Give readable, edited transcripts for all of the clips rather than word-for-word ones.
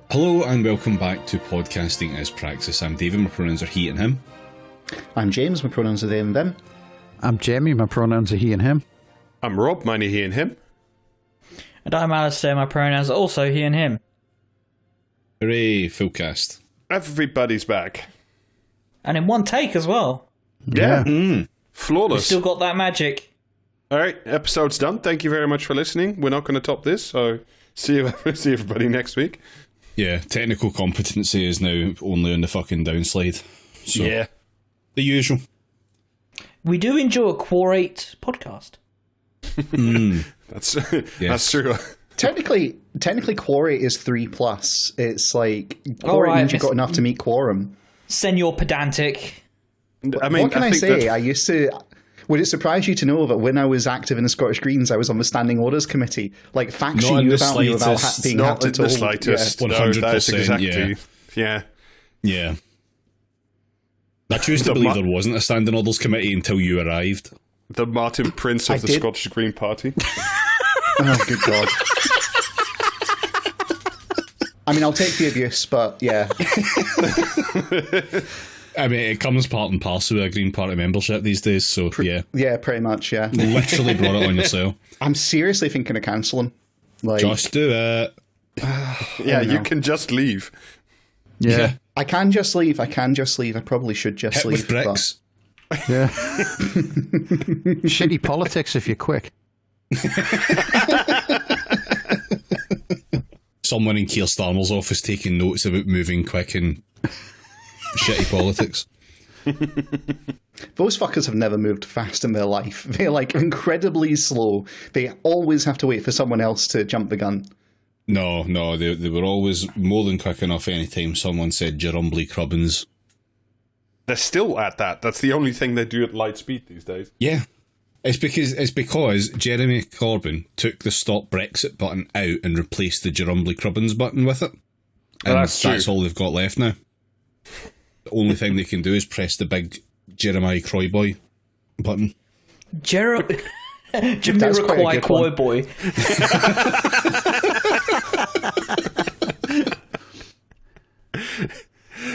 Hello and welcome back to Podcasting as Praxis. I'm David, my pronouns are he and him. I'm James, my pronouns are they and them. I'm Jamie, my pronouns are he and him. I'm Rob, mine are he and him. And I'm Alistair, my pronouns are also he and him. Hooray, full cast. Everybody's back. And in one take as well. Yeah. We've Flawless. still got that magic. Alright, episode's done. Thank you very much for listening. We're not going to top this, so see everybody next week. Yeah, technical competency is now only on the fucking downslide. So, yeah. The usual. We do enjoy a Quarate podcast. That's true. Technically, quorum is 3+. It's like quorum right, means you've got enough to meet quorum. Senor Pedantic. I mean, What can I think say? that- I used to. Would it surprise you to know that when I was active in the Scottish Greens, I was on the Standing Orders Committee? Like, facts Not you in knew the about me without slightest. being not had to in the told. slightest. Yeah. No, that's 100%, exactly. Yeah. Yeah. I choose to believe there wasn't a Standing Orders Committee until you arrived. The Martin Prince of the did- Scottish Green Party. Oh, good God. I mean, I'll take the abuse, but yeah. I mean, it comes part and parcel with a Green Party membership these days, so yeah. Yeah, pretty much, yeah. Literally brought it on yourself. I'm seriously thinking of cancelling. Like, Just do it. Yeah, no. you can just leave. Yeah. I can just leave. I probably should just Hit leave. with bricks. Yeah. Shitty politics if you're quick. Someone in Keir Starmer's office taking notes about moving quick and shitty politics. Those fuckers have never moved fast in their life. They're like incredibly slow. They always have to wait for someone else to jump the gun. No, they were always more than quick enough anytime someone said Jerumbly Crubbins. They're still at that. That's the only thing they do at light speed these days. Yeah. It's because Jeremy Corbyn took the Stop Brexit button out and replaced the Jerumbly Crubbins button with it. And that's true. all they've got left now. The only thing they can do is press the big Jeremiah Croyboy button. That's quite a Jamiroquai good Koi one. Boy.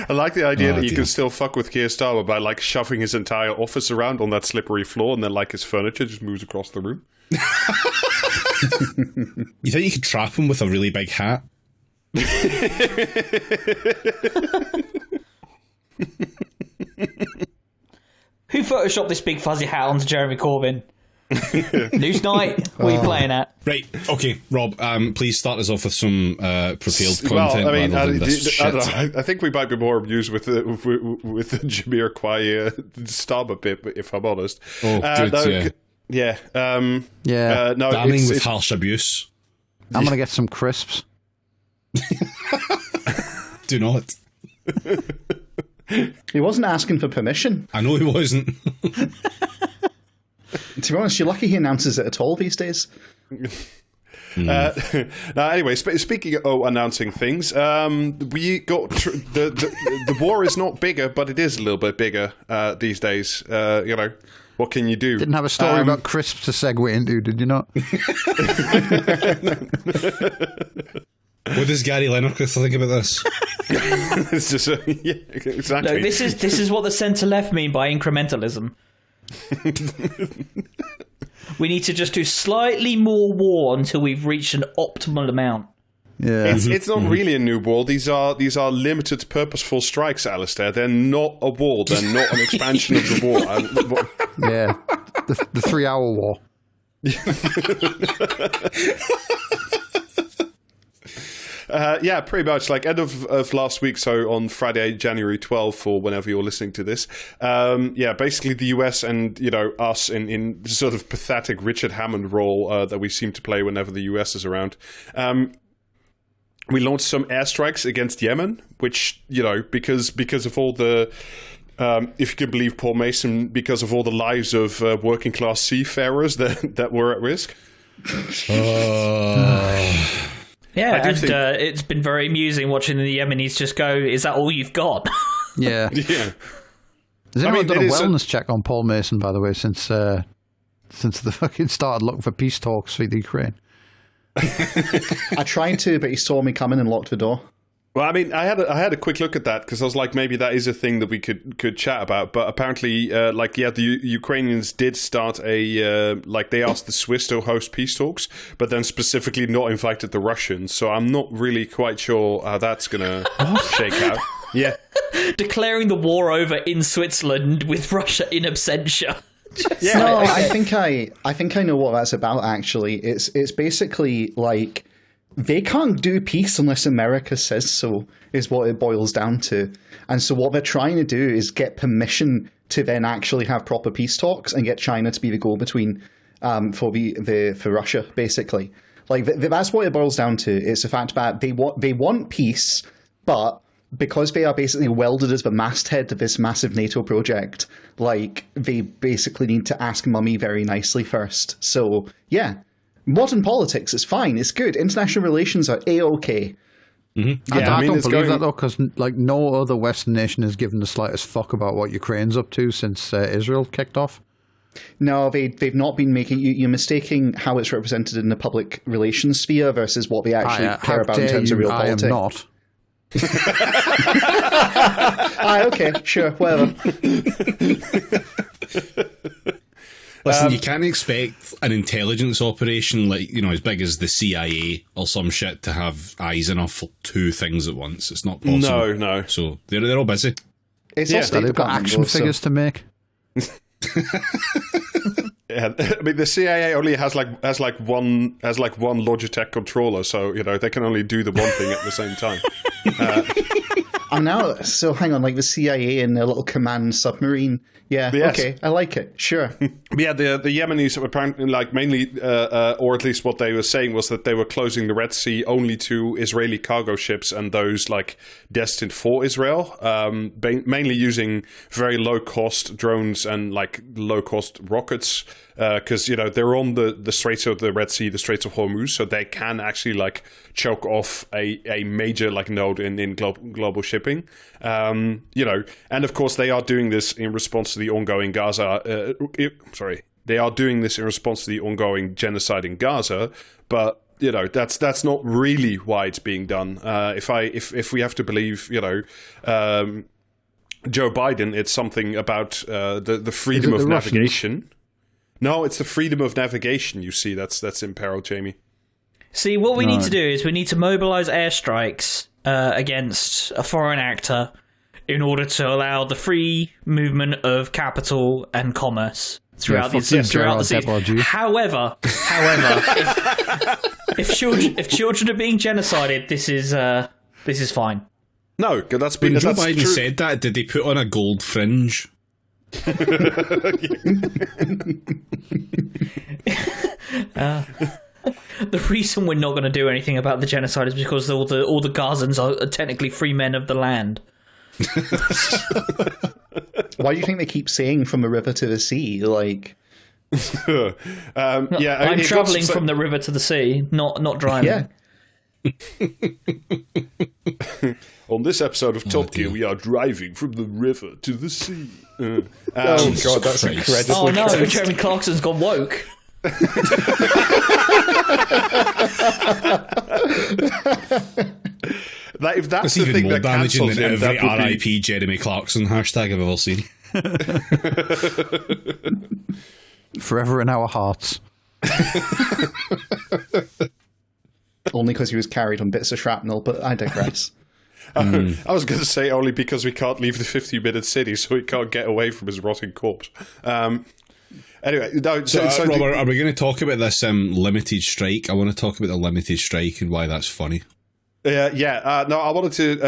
I like the idea that you dear. can still fuck with Keir Starmer by like shoving his entire office around on that slippery floor, and then like his furniture just moves across the room. You think you could trap him with a really big hat? Who photoshopped this big fuzzy hat onto Jeremy Corbyn? News night? What are you playing at? Right, okay, Rob, please start us off with some prepared content. Well, I mean, rather than this I don't shit. know. I think we might be more amused with the Jamiroquai Starmer bit, if I'm honest. Oh, good, yeah. Yeah. Yeah. No, Damning with it's harsh abuse. I'm going to get some crisps. Do not. He wasn't asking for permission. I know he wasn't. To be honest, you're lucky he announces it at all these days. Now, anyway, speaking of announcing things, we got the war is not bigger, but it is a little bit bigger these days. You know, what can you do? Didn't have a story about crisps to segue into, did you not? What does Gary Lineker think about this? It's just yeah, exactly. No, this is what the centre left mean by incrementalism. We need to just do slightly more war until we've reached an optimal amount. Yeah. It's not really a new war. These are limited, purposeful strikes, Alistair. They're not a war. They're not an expansion of the war. Yeah. The 3-hour war. Yeah, pretty much. Like end of last week, so on Friday, January 12th, or whenever you're listening to this. Yeah, basically the US and, you know, us in sort of pathetic Richard Hammond role that we seem to play whenever the US is around. We launched some airstrikes against Yemen, which, you know, because of all the... if you can believe Paul Mason, because of all the lives of working class seafarers that were at risk. Yeah, and think- it's been very amusing watching the Yemenis just go, is that all you've got? Yeah. Yeah. Has anyone done a it is wellness check on Paul Mason, by the way, since the fucking started looking for peace talks for the Ukraine? I tried to, but he saw me coming and locked the door. Well, I mean, I had a quick look at that because I was like, maybe that is a thing that we could chat about. But apparently, the Ukrainians did start they asked the Swiss to host peace talks, but then specifically not invited the Russians. So I'm not really quite sure how that's gonna shake out. Yeah, Declaring the war over in Switzerland with Russia in absentia. yeah. No, I think I know what that's about. Actually, it's basically like they can't do peace unless America says so. Is what it boils down to. And so what they're trying to do is get permission to then actually have proper peace talks and get China to be the go-between for Russia, basically. Like that's what it boils down to. It's the fact that they want peace, but because they are basically welded as the masthead of this massive NATO project, like, they basically need to ask mummy very nicely first. So, yeah. Modern politics is fine. It's good. International relations are A-OK. Mm-hmm. Yeah, I don't believe that, though, because like no other Western nation has given the slightest fuck about what Ukraine's up to since Israel kicked off. No, they've not been making... You're mistaking how it's represented in the public relations sphere versus what they actually care about in terms of real politics. I am not. Okay, sure, whatever. Listen, you can't expect an intelligence operation like, as big as the CIA or some shit to have eyes enough for two things at once. It's not possible. No. So they're all busy. It's all State they've got Department, action figures to make. Yeah, I mean the CIA only has one Logitech controller, so they can only do the one thing at the same time. And now, so hang on, like the CIA and their little command submarine. Yeah, yes. Okay, I like it. Sure. Yeah, the Yemenis apparently, mainly, or at least what they were saying was that they were closing the Red Sea only to Israeli cargo ships and those destined for Israel, mainly using very low cost drones and low cost rockets. Because they're on the Straits of the Red Sea, the Straits of Hormuz, so they can actually choke off a major node in global shipping. And of course they are doing this in response to the ongoing Gaza. They are doing this in response to the ongoing genocide in Gaza, but that's not really why it's being done. If we have to believe Joe Biden, it's something about the freedom of navigation. No, it's the freedom of navigation, you see, that's in peril, Jamie. See, what we need to do is we need to mobilise airstrikes against a foreign actor in order to allow the free movement of capital and commerce throughout the sea. However, if children are being genocided, this is fine. No, that's when Joe Biden true. Said that, did they put on a gold fringe? The reason we're not going to do anything about the genocide is because all the Gazans are technically free men of the land. Why do you think they keep saying from the river to the sea? I'm travelling from the river to the sea, not driving. Yeah. On this episode of Top Gear, we are driving from the river to the sea. Oh god, that's incredible. Oh no, Jeremy Clarkson's gone woke. If that's the thing more that damaging cancels than him, every that would RIP Jeremy Clarkson hashtag I've ever seen. Forever in our hearts. Only because he was carried on bits of shrapnel, but I digress. I was going to say only because we can't leave the 50-minute city, so he can't get away from his rotting corpse. Anyway, no. So Robert, are we going to talk about this limited strike? I want to talk about the limited strike and why that's funny. No, I wanted to,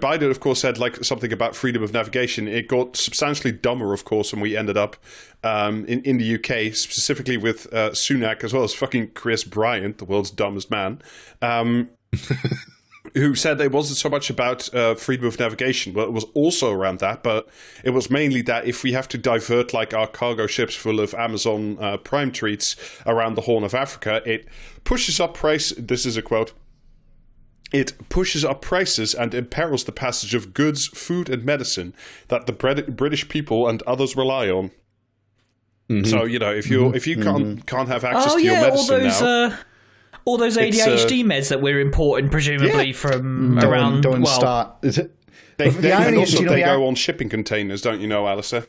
Biden, of course, said something about freedom of navigation. It got substantially dumber, of course, when we ended up in the UK, specifically with Sunak, as well as fucking Chris Bryant, the world's dumbest man, who said it wasn't so much about freedom of navigation. Well, it was also around that, but it was mainly that if we have to divert our cargo ships full of Amazon Prime treats around the Horn of Africa, it pushes up price. This is a quote. It pushes up prices and imperils the passage of goods, food, and medicine that the British people and others rely on. Mm-hmm. So if you can't have access to your medicine all those ADHD meds that we're importing, presumably from around. Don't start. They go on shipping containers, don't you know, Alistair?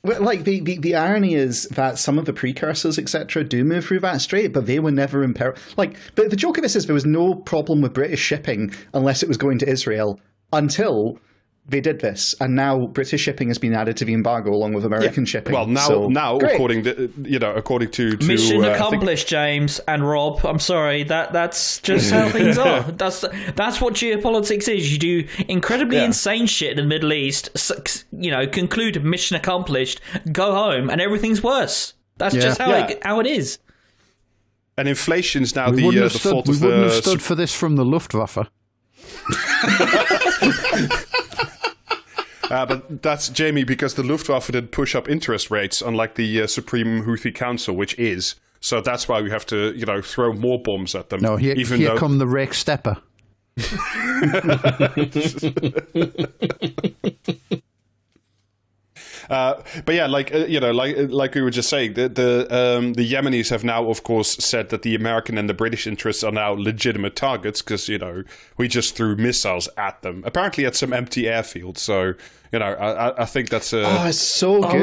Well, like the irony is that some of the precursors, etc., do move through that strait, but they were never in peril. Like, but the joke of this is there was no problem with British shipping unless it was going to Israel until they did this, and now British shipping has been added to the embargo along with American shipping. Well, now according to mission accomplished, James and Rob. I'm sorry, that's just how things are. That's what geopolitics is. You do incredibly insane shit in the Middle East. Conclude mission accomplished. Go home, and everything's worse. That's just how it is. And inflation's now the fault of the. We wouldn't have stood for this from the Luftwaffe. But that's, Jamie, because the Luftwaffe did push up interest rates, unlike the Supreme Houthi Council, which is. So that's why we have to, throw more bombs at them. No, here come the Rake Stepper. But yeah, like we were just saying, the Yemenis have now, of course, said that the American and the British interests are now legitimate targets because we just threw missiles at them, apparently at some empty airfields. So I think that's it's so good.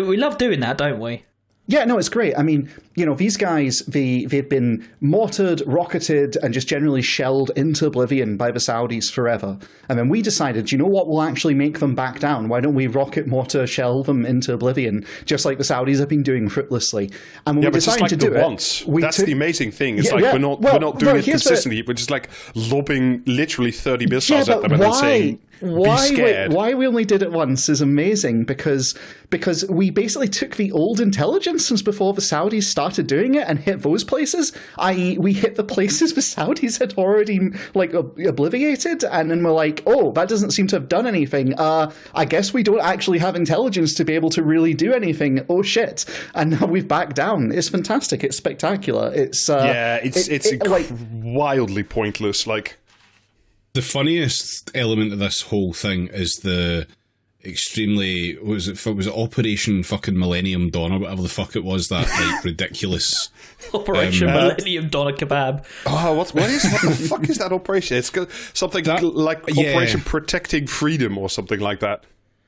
We love doing that, don't we? Yeah, no, it's great. I mean, these guys, they've been mortared, rocketed, and just generally shelled into oblivion by the Saudis forever. And then we decided, you know what will actually make them back down? Why don't we rocket, mortar, shell them into oblivion, just like the Saudis have been doing fruitlessly? And when we decided to do it, that's the amazing thing. It's we're not doing it consistently. We're just like lobbing literally 30 missiles at them and then saying, be scared. Why we only did it once is amazing because we basically took the old intelligence since before the Saudis started doing it and hit those places, i.e. we hit the places the Saudis had already obliviated, and then we're like, oh, that doesn't seem to have done anything. I guess we don't actually have intelligence to be able to really do anything. Oh shit. And now we've backed down. It's fantastic. It's spectacular. It's wildly pointless. Like, the funniest element of this whole thing is the extremely was it Operation fucking Millennium Dawn or whatever the fuck it was, that like ridiculous Operation Millennium Dawn Kebab. Oh, what the fuck is that operation? It's something like Operation Protecting Freedom or something like that.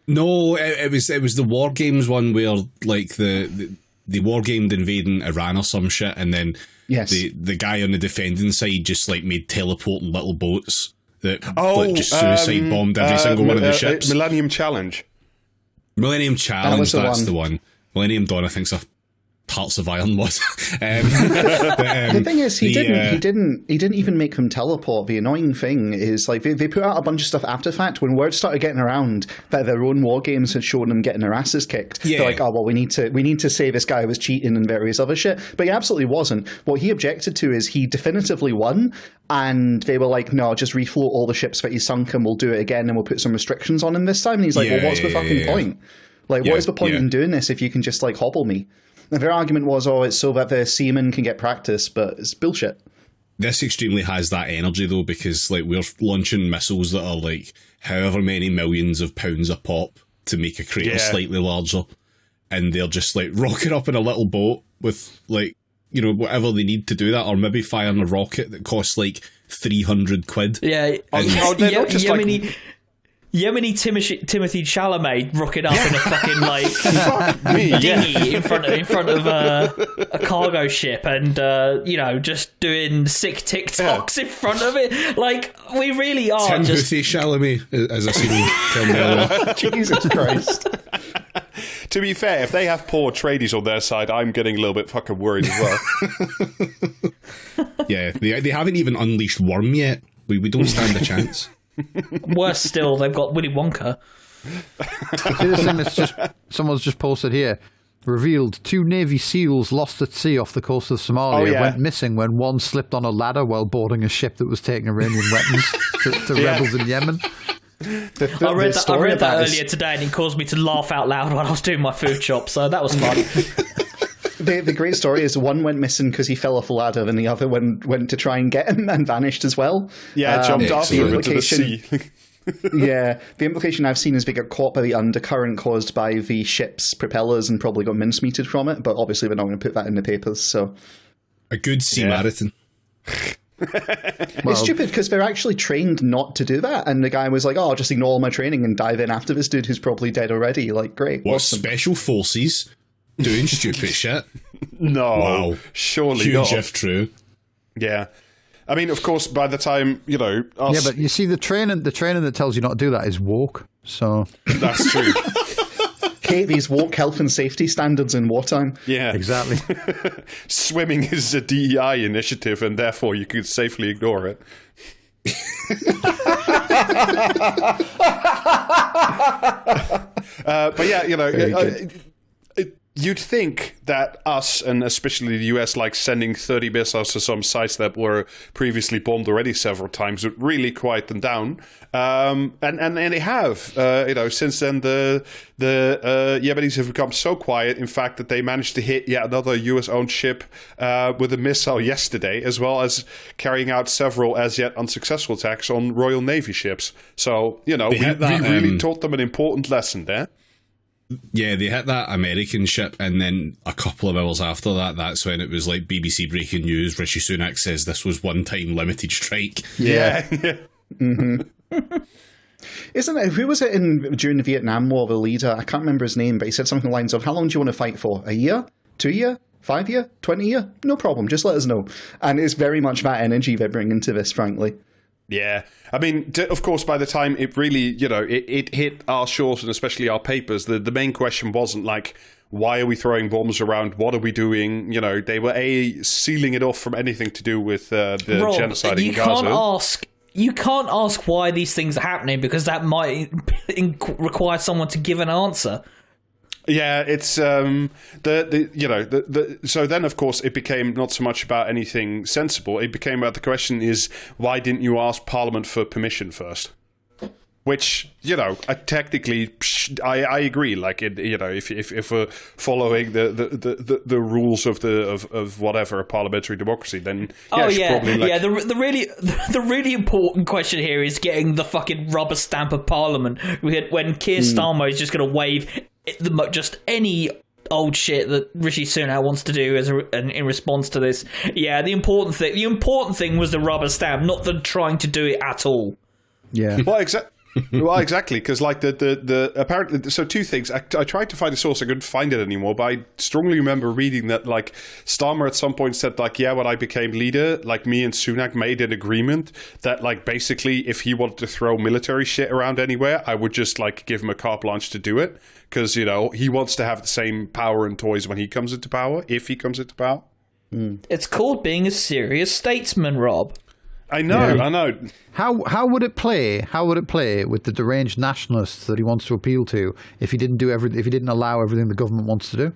No, it was the War Games one where like the war gamed invading Iran or some shit, and then the guy on the defending side just like made teleporting little boats that just suicide bombed every single one of the ships. Millennium Challenge. That's the one. Millennium Dawn, I think, is Hearts of Iron was. The thing is, he didn't even make them teleport. The annoying thing is, like, they put out a bunch of stuff after the fact. When word started getting around that their own war games had shown them getting their asses kicked, they're like, oh well, we need to say this guy was cheating and various other shit. But he absolutely wasn't. What he objected to is he definitively won, and they were like, no, just refloat all the ships that he sunk and we'll do it again and we'll put some restrictions on him this time. And he's like, well, what's the fucking point? Like, what is the point in doing this if you can just like hobble me? And their argument was, oh, it's so that the seamen can get practice, but it's bullshit. This extremely has that energy, though, because like we're launching missiles that are like however many millions of pounds a pop to make a crater slightly larger, and they're just like rocking up in a little boat with like, whatever they need to do that, or maybe firing a rocket that costs like 300 quid. Yeah, Yemeni Timothy Chalamet rocking up in a fucking like dinghy in front of a cargo ship, and just doing sick TikToks in front of it. Like, we really are Timothy Chalamet, as I seen tell me earlier. Jesus Christ. To be fair, if they have poor tradies on their side, I'm getting a little bit fucking worried as well. Yeah, they haven't even unleashed Worm yet. We don't stand a chance. Worse still, they've got Willy Wonka. This thing that's someone's just posted here. Revealed 2 Navy SEALs lost at sea off the coast of Somalia went missing when one slipped on a ladder while boarding a ship that was taking Iranian weapons to rebels in Yemen. I read that earlier today, and it caused me to laugh out loud while I was doing my food shop, so that was fun. The great story is one went missing because he fell off a ladder, and the other went to try and get him and vanished as well. Yeah, jumped after him into the sea. Yeah, the implication I've seen is they got caught by the undercurrent caused by the ship's propellers and probably got mincemeated from it, but obviously they're not going to put that in the papers, so... A good sea marathon. It's stupid because they're actually trained not to do that, and the guy was like, "Oh, just ignore all my training and dive in after this dude who's probably dead already." Like, great. What, awesome. special forces doing stupid shit? No, surely Huge not. if true. Yeah. I mean, of course, by the time, us... Yeah, but you see, the training that tells you not to do that is woke, so... That's true. Kate, these woke health and safety standards in wartime. Yeah. Exactly. Swimming is a DEI initiative, and therefore you could safely ignore it. But yeah, you'd think that us, and especially the US, like sending 30 missiles to some sites that were previously bombed already several times, would really quiet them down. And they have. Since then, the Yemenis have become so quiet, in fact, that they managed to hit yet another US-owned ship with a missile yesterday, as well as carrying out several as yet unsuccessful attacks on Royal Navy ships. So, we really taught them an important lesson there. Yeah, they hit that American ship, and then a couple of hours after that, that's when it was like BBC breaking news. Rishi Sunak says this was one-time limited strike. Yeah. Mm-hmm. Isn't it? Who was it during the Vietnam War? The leader, I can't remember his name, but he said something along the lines of, "How long do you want to fight for? A year? 2 year? 5 year? 20 year? No problem. Just let us know." And it's very much that energy they're bringing to this, frankly. Yeah. I mean, of course, by the time it really, it hit our shores and especially our papers, the main question wasn't like, why are we throwing bombs around? What are we doing? They were sealing it off from anything to do with the genocide in Gaza. You can't ask why these things are happening, because that might require someone to give an answer. Yeah, it's so then of course it became not so much about anything sensible. It became about the question is, why didn't you ask Parliament for permission first? Which, technically, I agree. Like, if we're following the rules of whatever a parliamentary democracy, then probably the really important question here is getting the fucking rubber stamp of Parliament when Keir Starmer is just going to wave just any old shit that Rishi Sunak wants to do in response to this. Yeah, the important thing was the rubber stamp, not the trying to do it at all. Yeah. Well, exactly, because like the apparently, so two things. I tried to find a source, I couldn't find it anymore, but I strongly remember reading that like Starmer at some point said like, yeah, when I became leader, like me and Sunak made an agreement that like basically if he wanted to throw military shit around anywhere, I would just like give him a carte blanche to do it, because he wants to have the same power and toys when he comes into power, if he comes into power. It's called being a serious statesman, Rob. I know. How would it play? How would it play with the deranged nationalists that he wants to appeal to if he didn't if he didn't allow everything the government wants to do?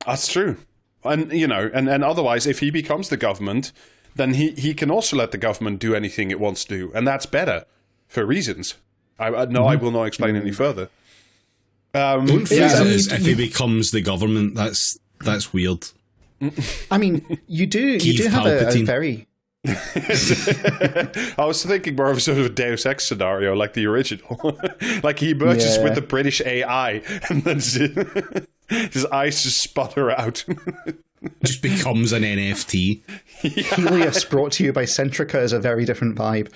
That's true. And and otherwise, if he becomes the government, then he can also let the government do anything it wants to do, and that's better for reasons. I will not explain any further. Don't phrase it as if he becomes the government. That's weird. I mean, you do have a very. I was thinking more of a sort of a Deus Ex scenario, like the original. Like he merges with the British AI, and then his eyes just sputter out. Just becomes an NFT. Helios, brought to you by Centrica, is a very different vibe.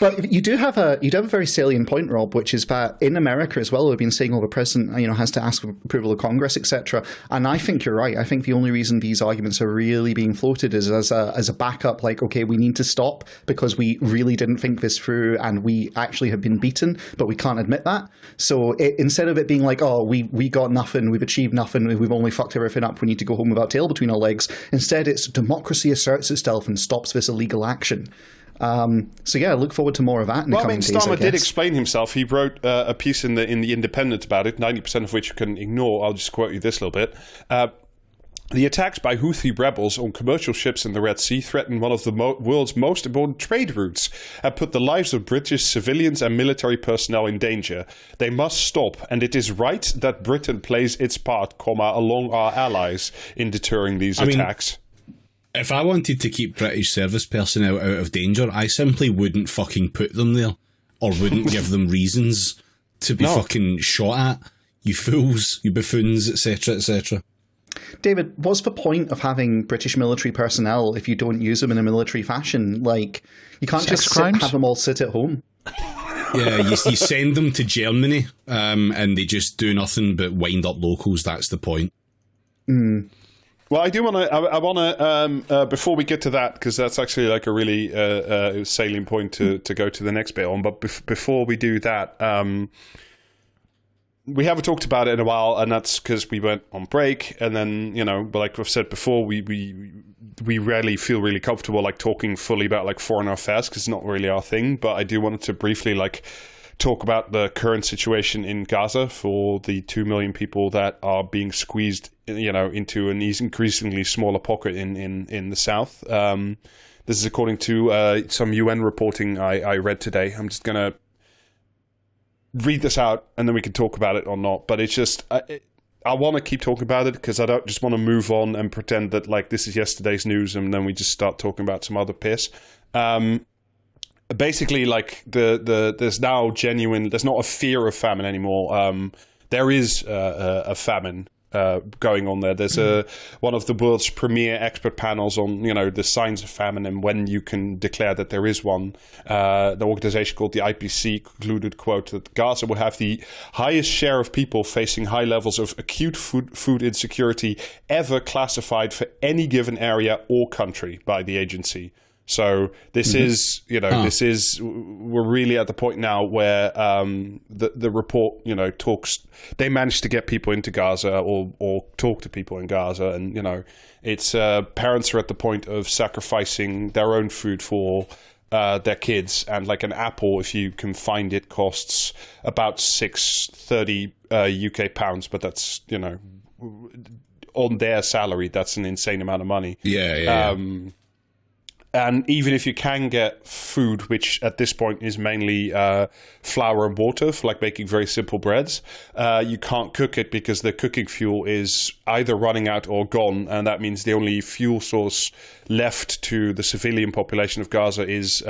But you do have a very salient point, Rob, which is that in America as well, we've been saying, the president, has to ask for approval of Congress, etc. And I think you're right. I think the only reason these arguments are really being floated is as a backup, like, okay, we need to stop because we really didn't think this through and we actually have been beaten, but we can't admit that. So instead of it being like, oh, we got nothing, we've achieved nothing, we've only fucked everything up, we need to go home with our tail between our legs. Instead, it's democracy asserts itself and stops this illegal action. So yeah, I look forward to more of that in the coming days. Starmer did explain himself. He wrote a piece in the Independent about it, 90% of which you can ignore. I'll just quote you this little bit. The attacks by Houthi rebels on commercial ships in the Red Sea threaten one of the world's most important trade routes and put the lives of British civilians and military personnel in danger. They must stop, and it is right that Britain plays its part, along our allies, in deterring these attacks. If I wanted to keep British service personnel out of danger, I simply wouldn't fucking put them there, or wouldn't give them reasons to be fucking shot at. You fools, you buffoons, etc., etc. David, what's the point of having British military personnel if you don't use them in a military fashion? Like, you can't just have them all sit at home. Yeah, you send them to Germany, and they just do nothing but wind up locals. That's the point. Mm. Well, I do want to. I want to before we get to that, because that's actually like a really salient point to go to the next bit on. But before we do that, we haven't talked about it in a while, and that's because we went on break, and then like we've said before, we rarely feel really comfortable like talking fully about like foreign affairs because it's not really our thing. But I do want to briefly like talk about the current situation in Gaza for the 2 million people that are being squeezed, into an increasingly smaller pocket in the south. This is according to some UN reporting I read today. I'm just gonna read this out and then we can talk about it or not. But it's just I want to keep talking about it because I don't just want to move on and pretend that like this is yesterday's news and then we just start talking about some other piss. Basically, like there's now there's not a fear of famine anymore. There is a famine going on there. There's one of the world's premier expert panels on the signs of famine and when you can declare that there is one. The organization called the IPC concluded, quote, that Gaza will have the highest share of people facing high levels of acute food insecurity ever classified for any given area or country by the agency. So this is, we're really at the point now where the report, talks. They managed to get people into Gaza or talk to people in Gaza, and it's parents are at the point of sacrificing their own food for their kids, and like an apple, if you can find it, costs about $6.30 UK pounds, but that's on their salary, that's an insane amount of money. Yeah. And even if you can get food, which at this point is mainly flour and water for like making very simple breads, you can't cook it because the cooking fuel is either running out or gone. And that means the only fuel source left to the civilian population of Gaza is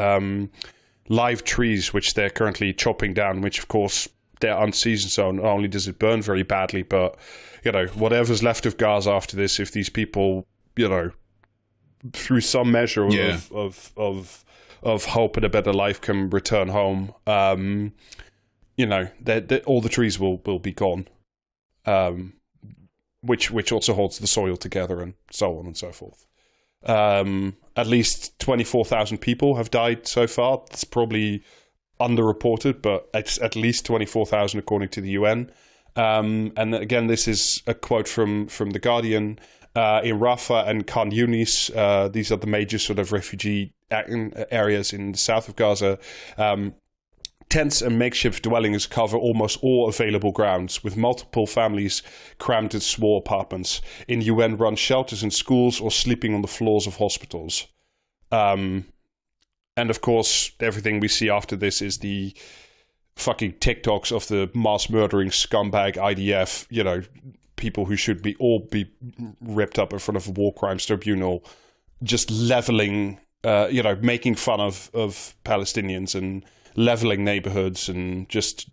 live trees, which they're currently chopping down, which of course they're unseasoned. So not only does it burn very badly, but, whatever's left of Gaza after this, if these people, through some measure of hope and a better life can return home, all the trees will be gone, which also holds the soil together and so on and so forth. At least 24,000 people have died so far. It's probably underreported, but it's at least 24,000 according to the UN. And again, this is a quote from The Guardian. In Rafah and Khan Yunis, these are the major sort of refugee areas in the south of Gaza. Tents and makeshift dwellings cover almost all available grounds, with multiple families crammed in small apartments, in UN-run shelters in schools, or sleeping on the floors of hospitals. And of course, everything we see after this is the fucking TikToks of the mass murdering scumbag IDF, people who should be ripped up in front of a war crimes tribunal, just leveling, making fun of Palestinians and leveling neighborhoods and just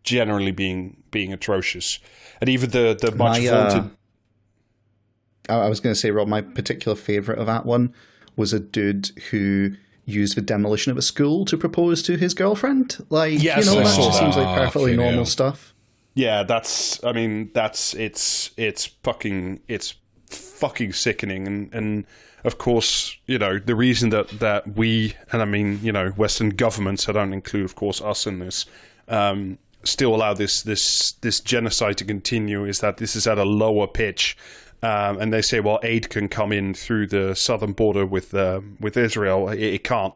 generally being atrocious. And even the much vaunted. I was going to say, Rob, my particular favorite of that one was a dude who used the demolition of a school to propose to his girlfriend. Like, yes, that just seems like perfectly normal stuff. Yeah, it's fucking sickening. And of course, the reason that we, and I mean, Western governments, I don't include, of course, us in this, still allow this genocide to continue is that this is at a lower pitch. And they say, well, aid can come in through the southern border with Israel. It can't.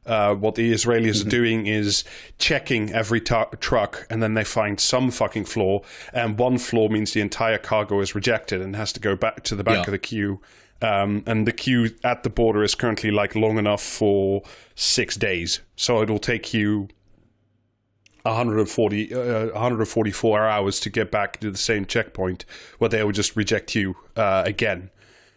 What the Israelis are doing is checking every truck, and then they find some fucking flaw, and one flaw means the entire cargo is rejected and has to go back to the back of the queue. And the queue at the border is currently like long enough for 6 days, so it'll take you 144 hours to get back to the same checkpoint, where they will just reject you again.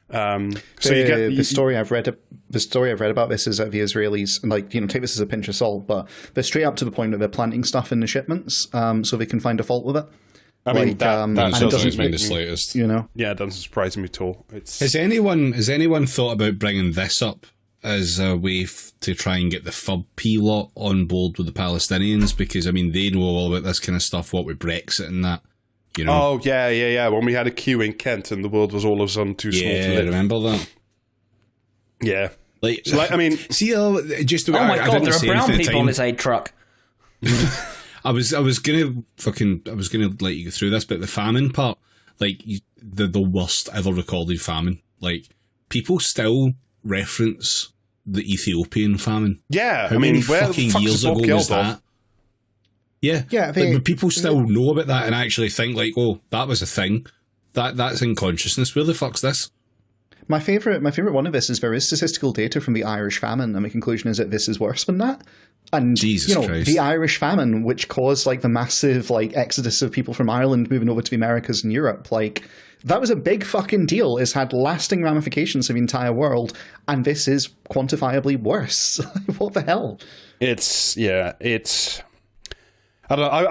The story I've read about this is that the Israelis, take this as a pinch of salt, but they're straight up to the point that they're planting stuff in the shipments, so they can find a fault with it. I mean, that and it doesn't doesn't make the slightest. You know, yeah, it doesn't surprise me at all. Has anyone thought about bringing this up as a way to try and get the FUB-P lot on board with the Palestinians? Because, I mean, they know all about this kind of stuff, what with Brexit and that, you know? Oh, yeah. When we had a queue in Kent and the world was all of a sudden too small to live. Yeah, remember that? Yeah. Like, So, I mean... See, just... Oh my I god, there are say brown anything at the people on time. this aid truck. I was gonna let you go through this, but the famine part, like the worst ever recorded famine. Like, people still reference the Ethiopian famine. Yeah, How many where the fucking fuck's years the ago Bob was Geldof? that? Yeah, Yeah, but people still know about that and actually think like, oh, that was a thing. That's in consciousness. Where the fuck's this? my favorite one of this is there is statistical data from the Irish famine, and my conclusion is that this is worse than that. And Jesus Christ. the Irish famine, which caused like the massive like exodus of people from Ireland moving over to the Americas and Europe, like that was a big fucking deal. It's had lasting ramifications for the entire world, and this is quantifiably worse. What the hell? I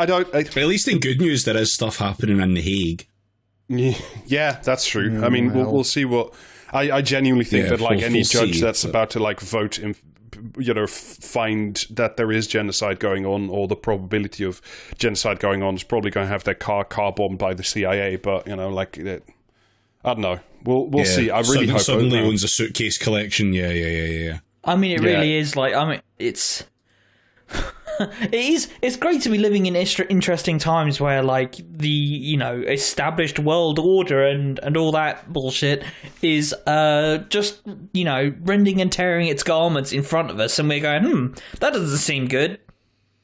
don't. But at least in good news, there is stuff happening in The Hague. Yeah, that's true. I mean, we'll see what. I genuinely think that like any judge that's about to like vote in, find that there is genocide going on or the probability of genocide going on is probably going to have their car bombed by the CIA. But I don't know. We'll see. I really hope suddenly owns a suitcase collection. Yeah. I mean, it really is like. I mean, it's. It's great to be living in interesting times where like the established world order and all that bullshit is just rending and tearing its garments in front of us, and we're going that doesn't seem good.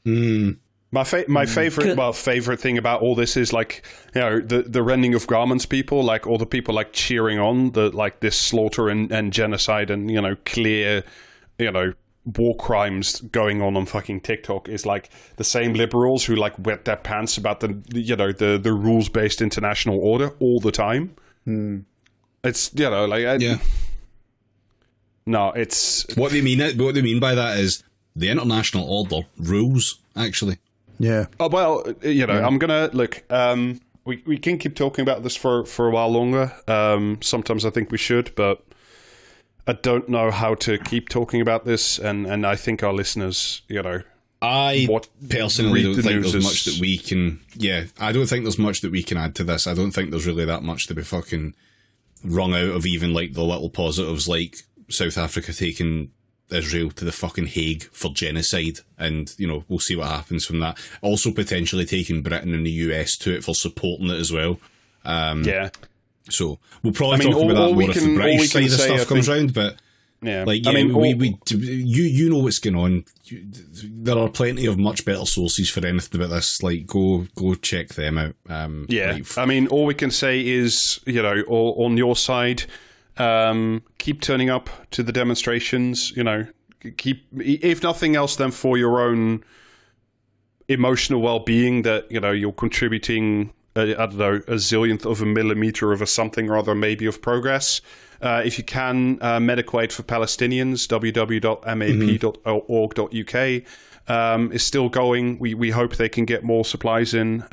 My favorite thing about all this is like the rending of garments people, like all the people like cheering on the like this slaughter and genocide and clear war crimes going on fucking TikTok is like the same liberals who like wet their pants about the rules based international order all the time. It's no, it's what they mean by that is the international order rules actually. Yeah. Oh well, I'm gonna look. We can keep talking about this for a while longer. Sometimes I think we should, but I don't know how to keep talking about this, and I think our listeners, I personally don't think there's much that we can. Yeah, I don't think there's much that we can add to this. I don't think there's really that much to be fucking wrung out of, even like the little positives, like South Africa taking Israel to the fucking Hague for genocide, and we'll see what happens from that. Also, potentially taking Britain and the US to it for supporting it as well. Yeah. So we'll probably talk about that more if the British side of stuff comes round. But yeah, you know what's going on. There are plenty of much better sources for anything about this. Like go check them out. All we can say is on your side, keep turning up to the demonstrations. Keep, if nothing else, then for your own emotional well-being, that you're contributing. I don't know, a zillionth of a millimeter of a something or other, maybe, of progress. If you can, medical aid for Palestinians, www.map.org.uk is still going. We hope they can get more supplies in.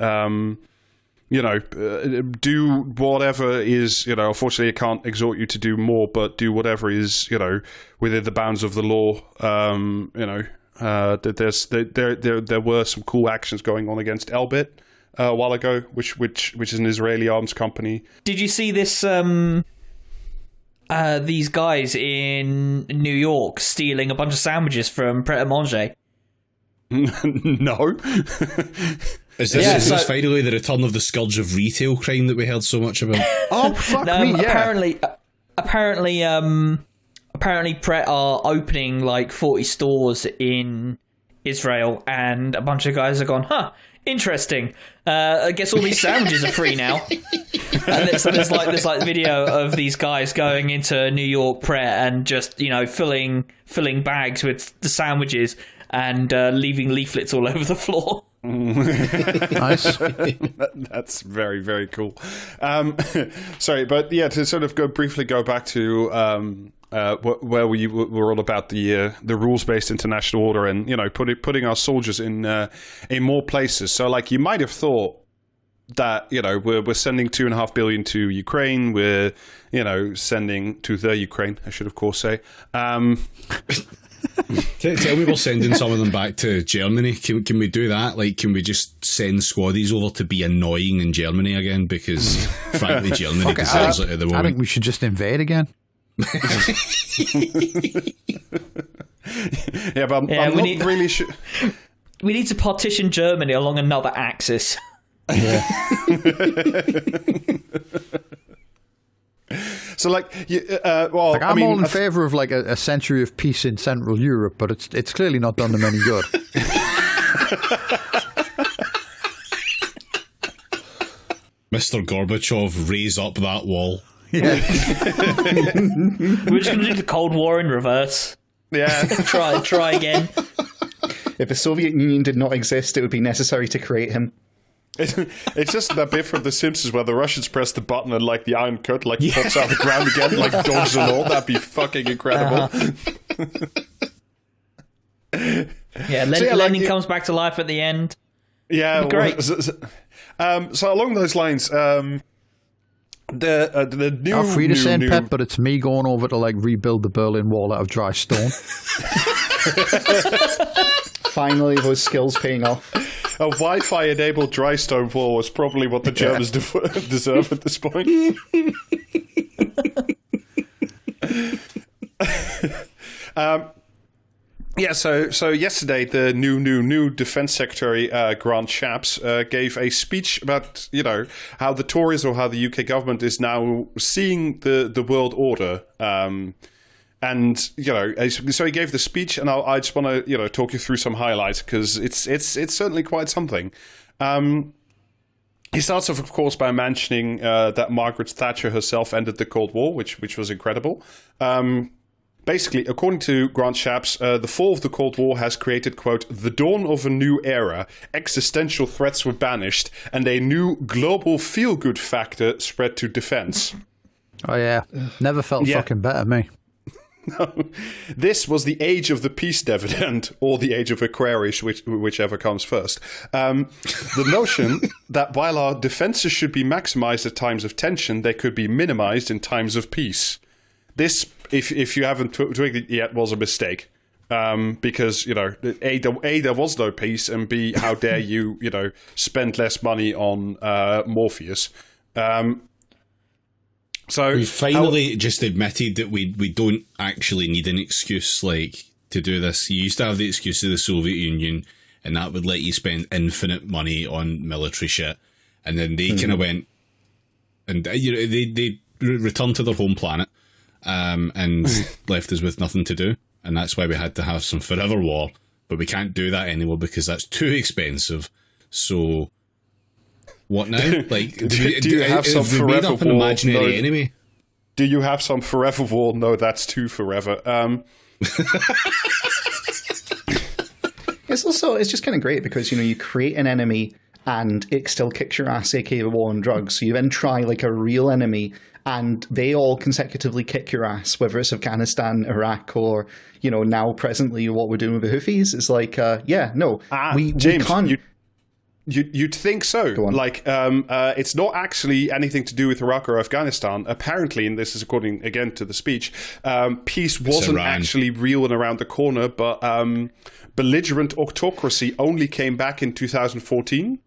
Do whatever is, unfortunately I can't exhort you to do more, but do whatever is, within the bounds of the law. There were some cool actions going on against Elbit a while ago, which is an Israeli arms company. Did you see this? These guys in New York stealing a bunch of sandwiches from Pret a Manger. No. Is this finally the return of the scourge of retail crime that we heard so much about? Oh fuck me! Yeah. Apparently, Pret are opening like 40 stores in Israel, and a bunch of guys have gone, interesting. I guess all these sandwiches are free now. And so there's like video of these guys going into New York Pret and just filling bags with the sandwiches and leaving leaflets all over the floor. Nice. That's very, very cool. Sorry, but yeah, to sort of briefly go back to where we were all about the rules-based international order and putting our soldiers in more places. So like you might have thought that, we're sending $2.5 billion to Ukraine. We're, sending to the Ukraine, I should of course say. Tell me we're sending some of them back to Germany. Can we do that? Like, can we just send squaddies over to be annoying in Germany again? Because, frankly, Germany deserves it at the moment. I think we should just invade again. Yeah, but I'm not really sure. We need to partition Germany along another axis. Yeah. So, I'm all in favour of like a century of peace in Central Europe, but it's clearly not done them any good. Mr. Gorbachev, raise up that wall. Yeah. We're just going to do the Cold War in reverse. Yeah. Try again. If the Soviet Union did not exist, it would be necessary to create him. It's just that bit from The Simpsons where the Russians press the button and like the Iron Cut pops out of the ground again, like dogs and all. That'd be fucking incredible. Yeah, Lenin comes back to life at the end. Yeah, great. So along those lines, the new. I'm free to say, Pep, but it's me going over to like rebuild the Berlin Wall out of dry stone. Finally, those skills paying off. A Wi-Fi enabled dry stone wall was probably what the Germans deserve at this point. So yesterday the new Defense Secretary Grant Shapps gave a speech about how the Tories or how the UK government is now seeing the world order. And so he gave the speech, and I just want to talk you through some highlights because it's certainly quite something. He starts off, of course, by mentioning that Margaret Thatcher herself ended the Cold War, which was incredible. Basically, according to Grant Shapps, the fall of the Cold War has created, quote, the dawn of a new era. Existential threats were banished, and a new global feel-good factor spread to defense. Oh yeah, never felt fucking better, me. No. This was the age of the peace dividend, or the age of Aquarius, whichever comes first. The notion that while our defenses should be maximized at times of tension, they could be minimized in times of peace. This, if you haven't twigged it yet, was a mistake. Because, A, there was no peace, and B, how dare you, spend less money on Morpheus. So we finally just admitted that we don't actually need an excuse to do this. You used to have the excuse of the Soviet Union, and that would let you spend infinite money on military shit. And then they kind of went, and they returned to their home planet, and left us with nothing to do. And that's why we had to have some forever war. But we can't do that anymore because that's too expensive. So what now? Do you have some forever war? Imaginary enemy? Do you have some forever war? No, that's too forever. It's just kind of great because you create an enemy and it still kicks your ass, aka the war on drugs. So you then try a real enemy, and they all consecutively kick your ass, whether it's Afghanistan, Iraq, or now presently what we're doing with the Houthis. It's we can't. You'd think so. It's not actually anything to do with Iraq or Afghanistan. Apparently, and this is according, again, to the speech, peace wasn't actually real and around the corner, but belligerent autocracy only came back in 2014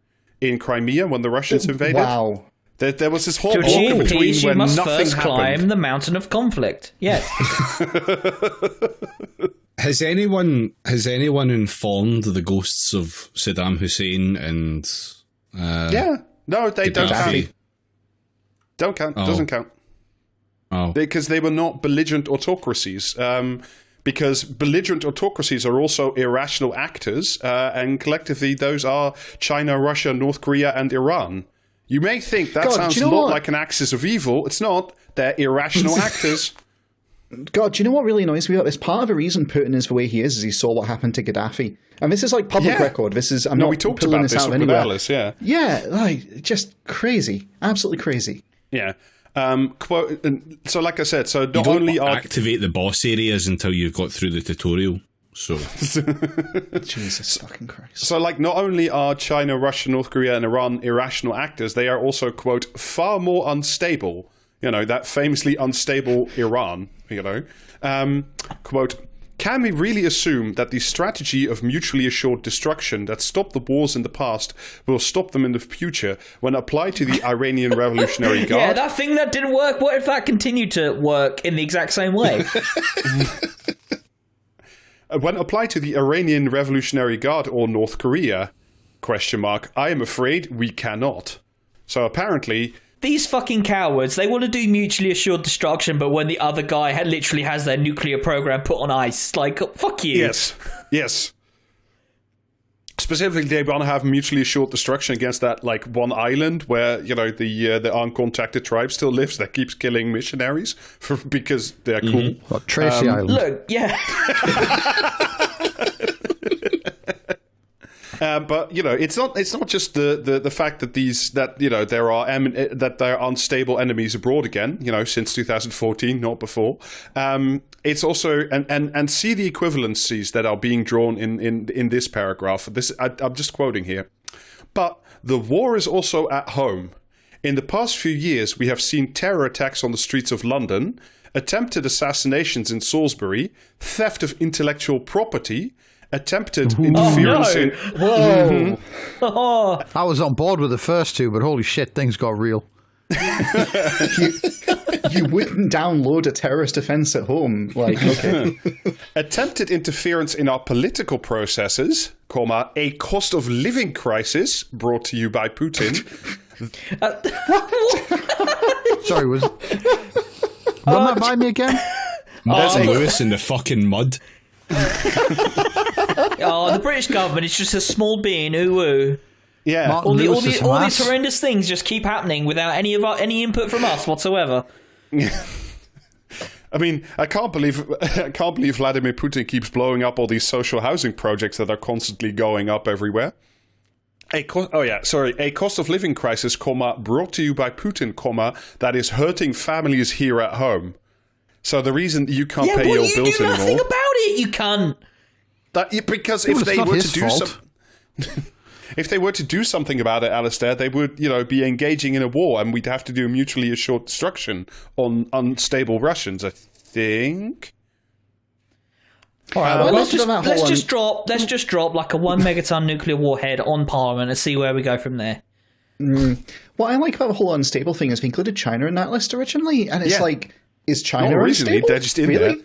in Crimea when the Russians invaded. Wow. There was this whole block achieve between peace, when you must nothing first happened. climb the mountain of conflict. Yes. Has anyone informed the ghosts of Saddam Hussein and No, they don't count. Don't count. Oh. Doesn't count. Oh. Because they were not belligerent autocracies. Because belligerent autocracies are also irrational actors, and collectively those are China, Russia, North Korea, and Iran. You may think that sounds a lot like an axis of evil. It's not. They're irrational actors. God, do you know what really annoys me about this? Part of the reason Putin is the way he is he saw what happened to Gaddafi. And this is public record. This is we talked about this with Alice, yeah. Yeah, just crazy. Absolutely crazy. Yeah. So like I said, so not you don't only activate the boss areas until you've got through the tutorial. So Jesus fucking Christ. So, like, not only are China, Russia, North Korea, and Iran irrational actors, they are also, quote, far more unstable. You know, that famously unstable Iran, you know. Quote, can we really assume that the strategy of mutually assured destruction that stopped the wars in the past will stop them in the future when applied to the Iranian Revolutionary Guard? Yeah, that thing that didn't work, what if that continued to work in the exact same way? When applied to the Iranian Revolutionary Guard or North Korea, I am afraid we cannot. So apparently... These fucking cowards, they want to do mutually assured destruction, but when the other guy literally has their nuclear program put on ice, like, fuck you. Yes. Specifically, they want to have mutually assured destruction against that, like, one island where, you know, the uncontacted tribe still lives that keeps killing missionaries because they're cool. What, Tracy Island? Look, yeah. But you know, it's not just the fact that there are unstable enemies abroad again. You know, since 2014, not before. It's also and see the equivalencies that are being drawn in this paragraph. I'm just quoting here. But the war is also at home. In the past few years, we have seen terror attacks on the streets of London, attempted assassinations in Salisbury, theft of intellectual property. Attempted interference in... Whoa! Oh. I was on board with the first two, but holy shit, things got real. You wouldn't download a terrorist offense at home. Like, okay. Attempted interference in our political processes, a cost of living crisis brought to you by Putin. Sorry, run that by me again? There's Lewis in the fucking mud. The British government is just a small being. Ooh. Yeah. All these horrendous things just keep happening without any input from us whatsoever. I mean, I can't believe Vladimir Putin keeps blowing up all these social housing projects that are constantly going up everywhere. A cost of living crisis, brought to you by Putin, that is hurting families here at home. So the reason you can't pay your bills anymore... Yeah, but you do nothing about it, you cunt! Because if they were to do if they were to do something about it, Alistair, they would, you know, be engaging in a war, and we'd have to do mutually assured destruction on unstable Russians, I think. All right, well, let's just drop like a 1 megaton nuclear warhead on Parliament and see where we go from there. What I like about the whole unstable thing is we included China in that list originally, and it's like, is China unstable? They're just in there.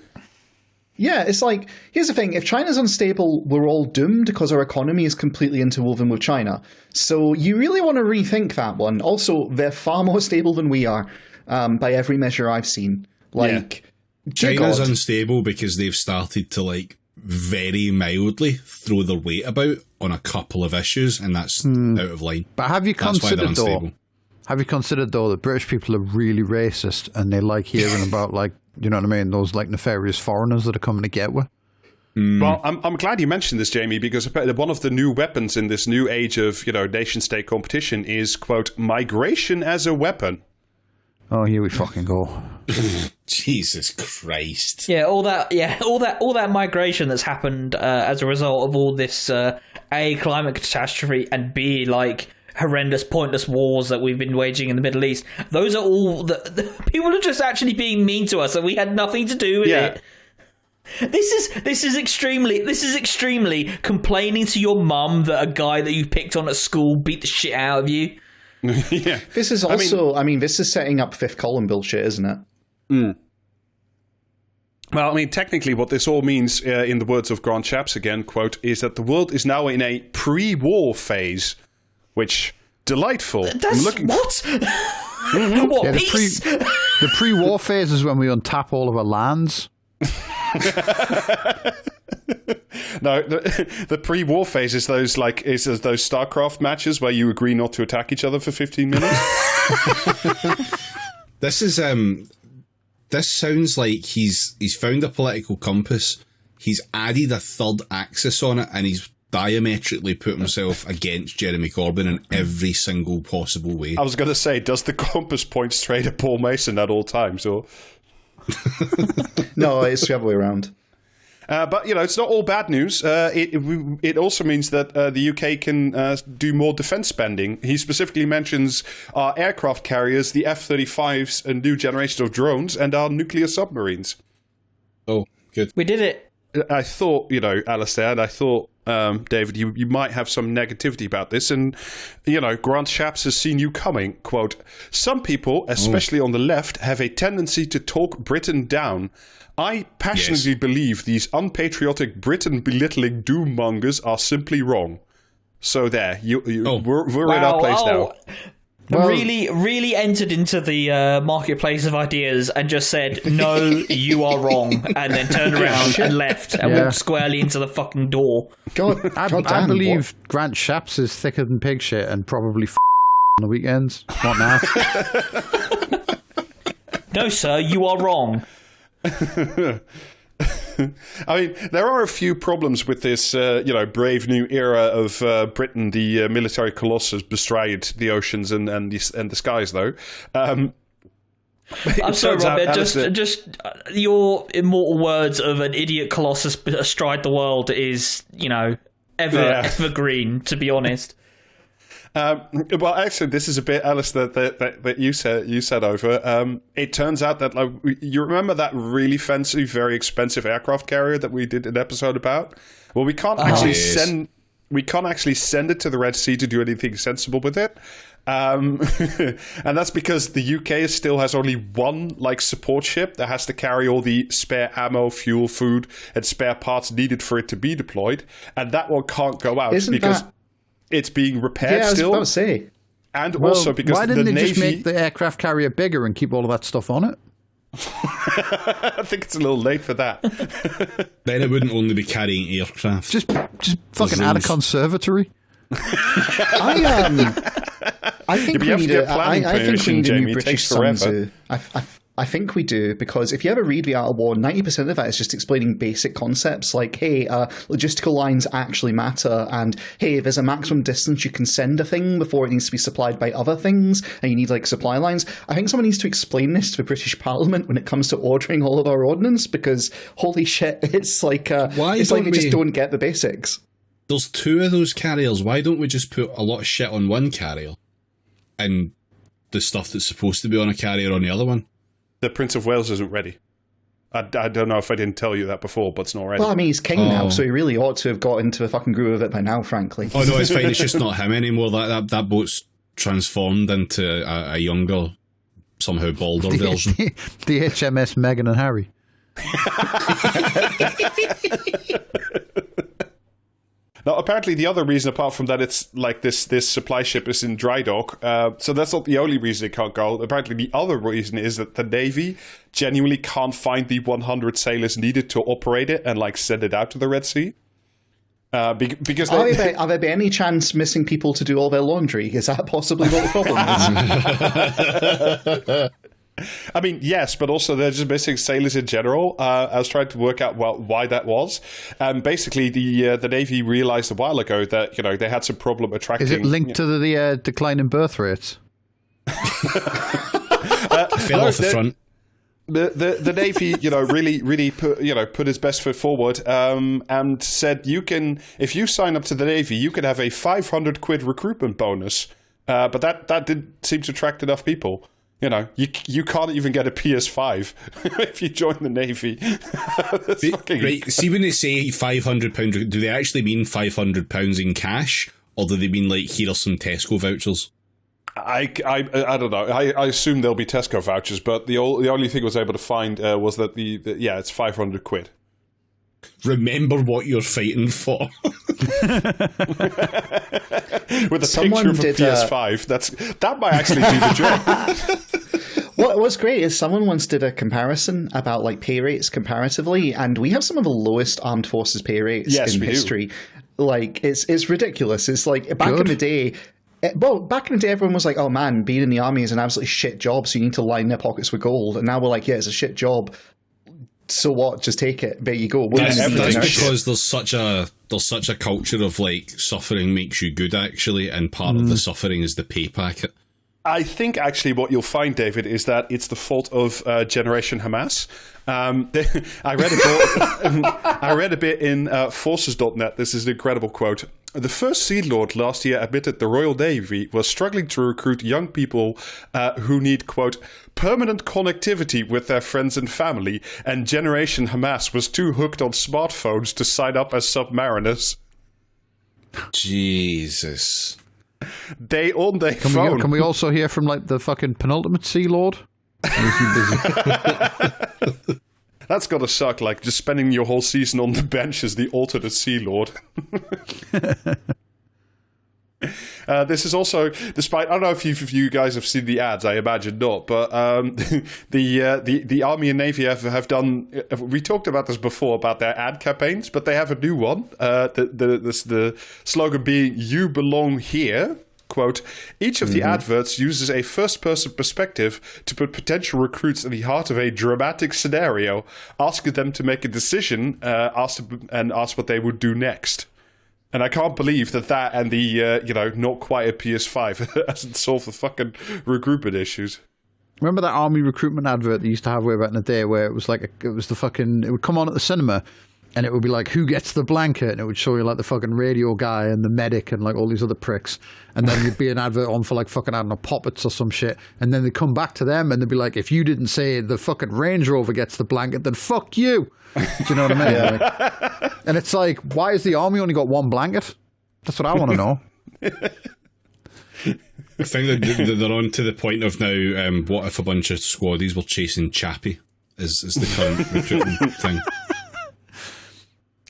Yeah, it's like, here's the thing. If China's unstable, we're all doomed because our economy is completely interwoven with China. So you really want to rethink that one. Also, they're far more stable than we are, by every measure I've seen. Like, China's unstable because they've started to, like, very mildly throw their weight about on a couple of issues, and that's out of line. But have you considered, though, that British people are really racist and they like hearing about, like, you know what I mean? Those, like, nefarious foreigners that are coming to get with. Well, I'm glad you mentioned this, Jamie, because one of the new weapons in this new age of, you know, nation-state competition is, quote, migration as a weapon. Oh, here we fucking go. Jesus Christ. Yeah, all that migration that's happened as a result of all this A, climate catastrophe, and B, like, horrendous, pointless wars that we've been waging in the Middle East. Those are all the people are just actually being mean to us, and we had nothing to do with it. This is extremely complaining to your mum that a guy that you picked on at school beat the shit out of you. Yeah. This is also, this is setting up fifth column bullshit, isn't it? Well, I mean, technically what this all means, in the words of Grant Shapps again, quote, is that the world is now in a pre-war phase. Which, delightful. That's what? What, yeah, peace? The pre-war phase is when we untap all of our lands. No, the pre-war phase is those StarCraft matches where you agree not to attack each other for 15 minutes. This sounds like he's found a political compass. He's added a third axis on it, and he's diametrically put himself against Jeremy Corbyn in every single possible way. I was going to say, does the compass point straight at Paul Mason at all times, or? No, it's the other way around. But, it's not all bad news. It also means that the UK can do more defense spending. He specifically mentions our aircraft carriers, the F-35s, a new generation of drones, and our nuclear submarines. Oh, good. We did it. I thought, Alistair, and I thought, David, you might have some negativity about this. And, Grant Shapps has seen you coming. Quote, some people, especially on the left, have a tendency to talk Britain down. I passionately believe these unpatriotic Britain belittling doom mongers are simply wrong. So there, we're in our place now. Well, really entered into the marketplace of ideas and just said, no, you are wrong, and then turned around and left and walked squarely into the fucking door. I believe Grant Shapps is thicker than pig shit and probably on the weekends. What now? No, sir, you are wrong. I mean, there are a few problems with this, brave new era of Britain. The military colossus bestride the oceans and the skies, though. I'm sorry, Robert. Just your immortal words of an idiot colossus astride the world is, evergreen. To be honest. Well, actually, this is a bit, Alice, that you said over. It turns out that you remember that really fancy, very expensive aircraft carrier that we did an episode about. Well, we can't actually send it to the Red Sea to do anything sensible with it, and that's because the UK still has only one support ship that has to carry all the spare ammo, fuel, food, and spare parts needed for it to be deployed, and that one can't go out it's being repaired still. I was about to say. And also because why didn't the they Navy... just make the aircraft carrier bigger and keep all of that stuff on it? I think it's a little late for that. Then it wouldn't only be carrying aircraft. Just fucking add a conservatory. I think we need a new British Sun Zoo. I think we do, because if you ever read The Art of War, 90% of that is just explaining basic concepts like, hey, logistical lines actually matter, and hey, there's a maximum distance you can send a thing before it needs to be supplied by other things, and you need supply lines. I think someone needs to explain this to the British Parliament when it comes to ordering all of our ordnance, because holy shit, it's like we just don't get the basics. There's two of those carriers. Why don't we just put a lot of shit on one carrier and the stuff that's supposed to be on a carrier on the other one? The Prince of Wales isn't ready. I don't know if I didn't tell you that before, but it's not ready. Well, I mean, he's king now, so he really ought to have got into the fucking groove of it by now, frankly. Oh, no, it's fine. It's just not him anymore. That boat's transformed into a younger, somehow balder version. The HMS Meghan and Harry. Now, apparently the other reason, apart from that, it's this supply ship is in dry dock. So that's not the only reason it can't go. Apparently the other reason is that the Navy genuinely can't find the 100 sailors needed to operate it and send it out to the Red Sea. Because are there by any chance missing people to do all their laundry? Is that possibly what the problem is? I mean, yes, but also they're just missing sailors in general. I was trying to work out why that was. Basically, the Navy realized a while ago that they had some problem attracting. Is it linked to the decline in birth rates? Fell off the front. The Navy, really put its best foot forward and said if you sign up to the Navy, you could have a 500 quid recruitment bonus. But that didn't seem to attract enough people. You can't even get a PS5 if you join the Navy. Right. See, when they say £500, do they actually mean £500 in cash, or do they mean here are some Tesco vouchers? I don't know. I assume there'll be Tesco vouchers, but the only thing I was able to find was that it's 500 quid. Remember what you're fighting for. With a picture of a PS5, that might actually do the job. What's great is someone once did a comparison about pay rates comparatively, and we have some of the lowest armed forces pay rates in history. It's ridiculous. It's back in the day. Back in the day, everyone was like, "Oh man, being in the army is an absolutely shit job, so you need to line their pockets with gold." And now we're like, "Yeah, it's a shit job. So what? Just take it. There you go." That's because there's such a culture of suffering makes you good, actually, and part of the suffering is the pay packet. I think actually what you'll find, David, is that it's the fault of Generation Hamas. I read a bit in Forces.net. This is an incredible quote. The first Sea Lord last year admitted the Royal Navy was struggling to recruit young people who need, quote, permanent connectivity with their friends and family, and Generation Hamas was too hooked on smartphones to sign up as submariners. Jesus. Day on, day phone. Can we also hear from like the fucking penultimate Sea Lord? Or is he busy? That's gotta suck, like just spending your whole season on the bench as the alternate Sea Lord. This is also, despite, I don't know if you guys have seen the ads, I imagine not, but the Army and Navy have done, we talked about this before, about their ad campaigns, but they have a new one. The slogan being, "You belong here." Quote, each of the adverts uses a first-person perspective to put potential recruits in the heart of a dramatic scenario, asking them to make a decision, ask what they would do next. And I can't believe that and the, not quite a PS5 hasn't solved the fucking recruitment issues. Remember that army recruitment advert they used to have way back in the day where it was like, it would come on at the cinema and it would be like, who gets the blanket? And it would show you like the fucking radio guy and the medic and like all these other pricks. And then you'd be an advert on for like fucking, I don't know, Poppets or some shit. And then they'd come back to them and they'd be like, if you didn't say the fucking Range Rover gets the blanket, then fuck you. Do you know what I mean? Yeah. Like, and it's like, why has the army only got one blanket? That's what I want to know. I think that they're on to the point of now, what if a bunch of squaddies were chasing Chappie is the current recruitment thing.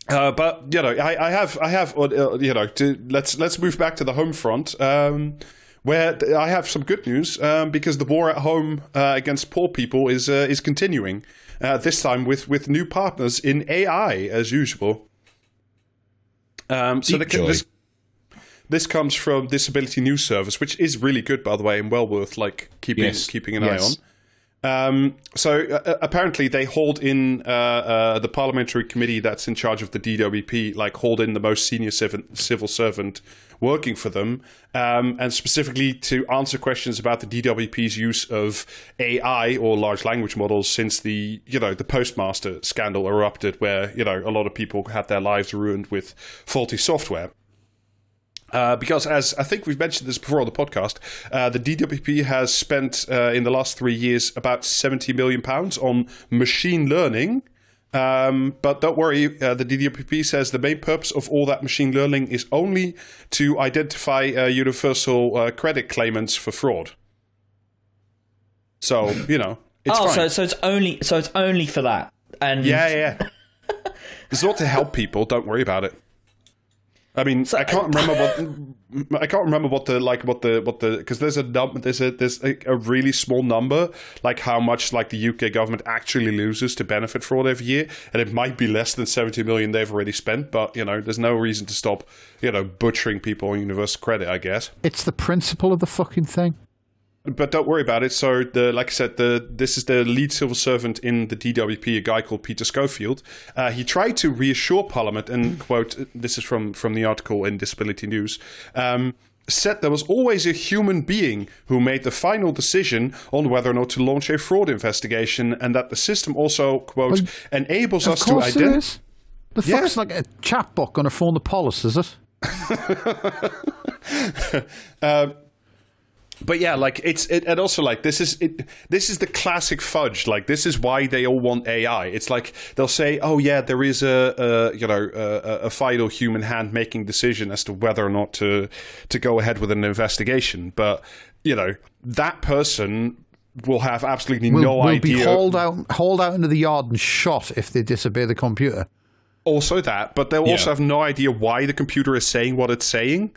But I have let's move back to the home front, where I have some good news, because the war at home against poor people is continuing. This time with new partners in AI as usual. This comes from Disability News Service, which is really good, by the way, and well worth keeping an eye on. Apparently they hold in the parliamentary committee that's in charge of the DWP, hold in the most senior civil servant working for them, and specifically to answer questions about the DWP's use of AI or large language models since the Postmaster scandal erupted, where a lot of people had their lives ruined with faulty software. Because, as I think we've mentioned this before on the podcast, the DWP has spent in the last 3 years about £70 million on machine learning. But don't worry, the DWP says the main purpose of all that machine learning is only to identify universal credit claimants for fraud. So, it's fine. So it's only for that. And yeah. It's not to help people. Don't worry about it. I mean, I can't remember what because there's a really small number, like how much the UK government actually loses to benefit fraud every year, and it might be less than 70 million they've already spent, but there's no reason to stop butchering people on universal credit, I guess. It's the principle of the fucking thing. But don't worry about it. So, like I said, this is the lead civil servant in the DWP, a guy called Peter Schofield. He tried to reassure Parliament, and quote, this is from the article in Disability News, said there was always a human being who made the final decision on whether or not to launch a fraud investigation, and that the system also, quote, enables us to identify. The fuck's like a chatbot going to phone the police, is it? But yeah, and also this is the classic fudge. This is why they all want AI. It's like they'll say, "Oh yeah, there is a final human hand making decision as to whether or not to go ahead with an investigation." But that person will have absolutely no idea. Will be hauled out into the yard and shot if they disobey the computer. Also that, but they'll also have no idea why the computer is saying what it's saying.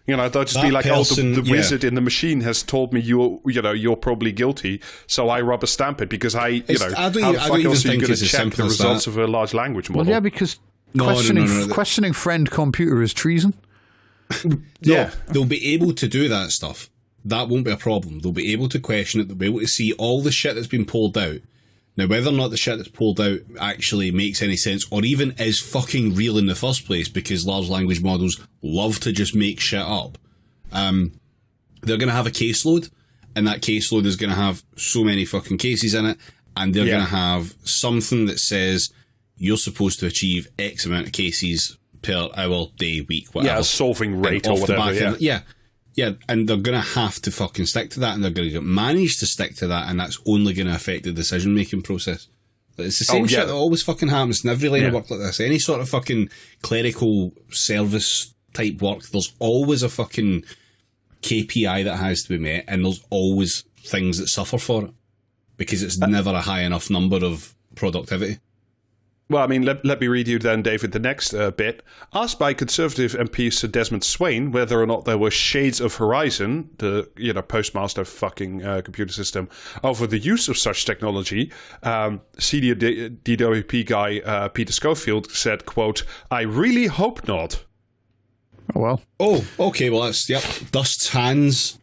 They'll just that be like, person, the wizard in the machine has told me you're probably guilty, so I rubber stamp it because how the fuck else are you going to check the results of a large language model? Well, yeah, because questioning friend computer is treason. Yeah, they'll be able to do that stuff. That won't be a problem. They'll be able to question it. They'll be able to see all the shit that's been pulled out. Now, whether or not the shit that's pulled out actually makes any sense or even is fucking real in the first place, because large language models love to just make shit up, they're going to have a caseload, and that caseload is going to have so many fucking cases in it, and they're going to have something that says you're supposed to achieve X amount of cases per hour, day, week, whatever. Yeah, solving rate or whatever. Yeah, and they're going to have to fucking stick to that, and they're going to manage to stick to that, and that's only going to affect the decision-making process. It's the same shit that always fucking happens in every line of work like this. Any sort of fucking clerical service type work, there's always a fucking KPI that has to be met, and there's always things that suffer for it, because it's never a high enough number of productivity. Well, I mean, let me read you then, David, the next bit. Asked by Conservative MP Sir Desmond Swayne whether or not there were shades of Horizon, the postmaster fucking computer system, over the use of such technology, senior DWP guy Peter Schofield said, quote, "I really hope not." Oh, well. Oh, okay, well, that's, dust's hands.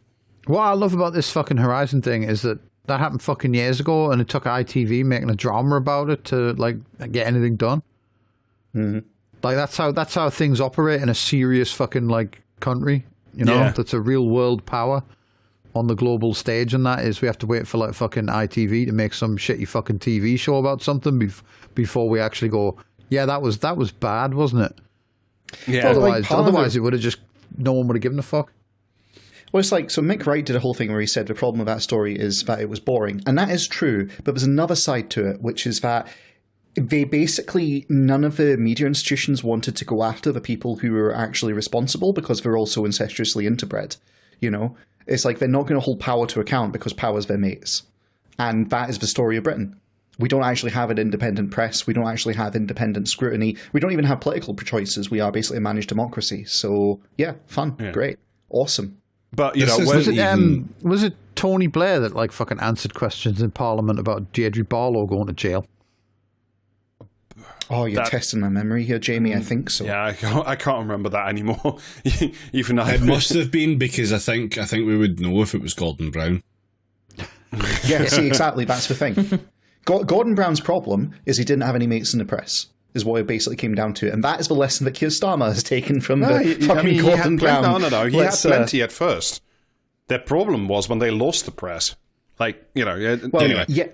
What I love about this fucking Horizon thing is that happened fucking years ago, and it took ITV making a drama about it to like get anything done. Mm-hmm. Like that's how things operate in a serious fucking like country. That's a real world power on the global stage, and that is we have to wait for like fucking ITV to make some shitty fucking TV show about something before we actually go, yeah, that was bad, wasn't it? Yeah. Otherwise it would have just no one would have given a fuck. Well, it's like, so Mick Wright did a whole thing where he said the problem with that story is that it was boring. And that is true, but there's another side to it, which is that they basically, none of the media institutions wanted to go after the people who were actually responsible because they're also incestuously interbred. It's like they're not going to hold power to account because power's their mates. And that is the story of Britain. We don't actually have an independent press. We don't actually have independent scrutiny. We don't even have political choices. We are basically a managed democracy. So, yeah, fun, great, awesome. But, was it Tony Blair that like fucking answered questions in Parliament about Deirdre Barlow going to jail? Oh, you're testing my memory here, Jamie. I think so. Yeah, I can't remember that anymore. Even it must have been, because I think we would know if it was Gordon Brown. Yeah, see, exactly. That's the thing. Gordon Brown's problem is he didn't have any mates in the press, is what it basically came down to. And that is the lesson that Keir Starmer has taken from Gordon Brown. No. He had plenty at first. Their problem was when they lost the press. Anyway. Yeah.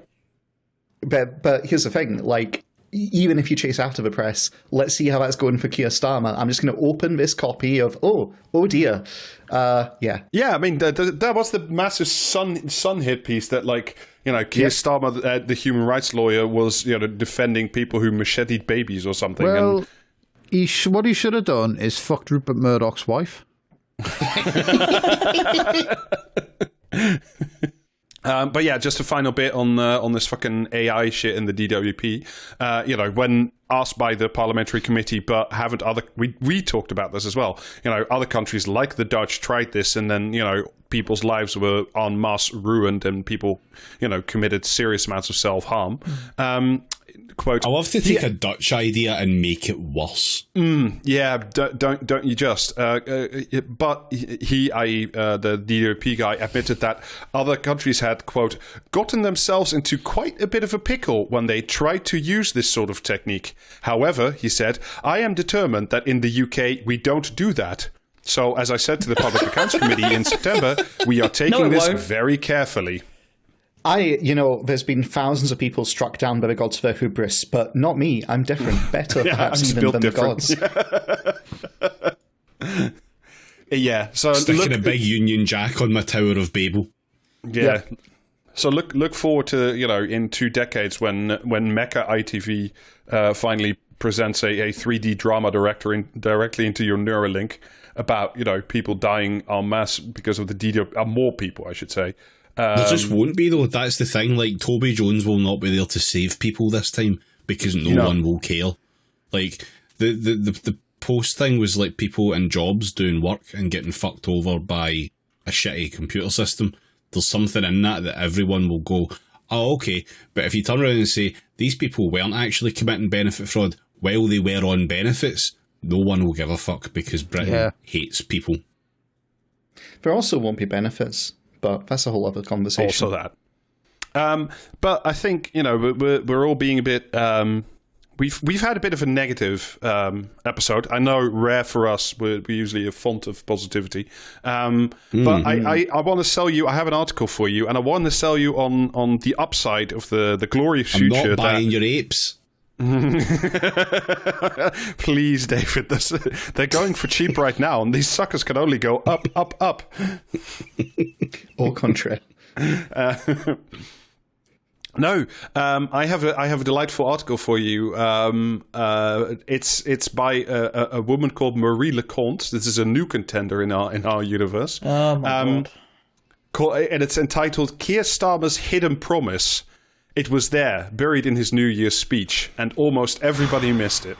But here's the thing, like, even if you chase after the press, let's see how that's going for Keir Starmer. I'm just going to open this copy of, oh dear. Yeah. Yeah, I mean, that was the massive Sun hit piece that, like, Keir Starmer, the human rights lawyer, was, defending people who macheted babies or something. Well, what he should have done is fucked Rupert Murdoch's wife. But yeah, just a final bit on this fucking AI shit in the DWP. When asked by the parliamentary committee, but haven't we talked about this as well. Other countries like the Dutch tried this, and then people's lives were en masse ruined, and people committed serious amounts of self-harm. Quote, I love to take a Dutch idea and make it worse. Yeah, don't you just? But he, i.e. the DWP guy, admitted that other countries had, quote, gotten themselves into quite a bit of a pickle when they tried to use this sort of technique. However, he said, I am determined that in the UK we don't do that. So, as I said to the Public Accounts Committee in September, we are taking this very carefully. There's been thousands of people struck down by the gods for their hubris, but not me. I'm different, better perhaps even than different. The gods. Yeah, so sticking a big Union Jack on my Tower of Babel. Yeah. So look forward to in 2 decades when Mecca ITV finally presents a 3D drama directly into your Neuralink about people dying en masse because of the DDoS, more people I should say. There just won't be, though. That's the thing. Like, Toby Jones will not be there to save people this time because no one will care. Like, the post thing was like people in jobs doing work and getting fucked over by a shitty computer system. There's something in that everyone will go, oh, okay. But if you turn around and say, these people weren't actually committing benefit fraud while they were on benefits, no one will give a fuck because Britain hates people. There also won't be benefits. But that's a whole other conversation. Also that. But I think, we're all being a bit We've had a bit of a negative episode. I know, rare for us. We're usually a font of positivity. But I want to sell you. I have an article for you, and I want to sell you on the upside of the glorious future. I'm not buying your apes. Please, David. They're going for cheap right now, and these suckers can only go up, up, up. Au contraire. No, I have a delightful article for you. It's by a woman called Marie Leconte. This is a new contender in our universe. Oh my God. And it's entitled "Keir Starmer's Hidden Promise." It was there, buried in his New Year's speech, and almost everybody missed it.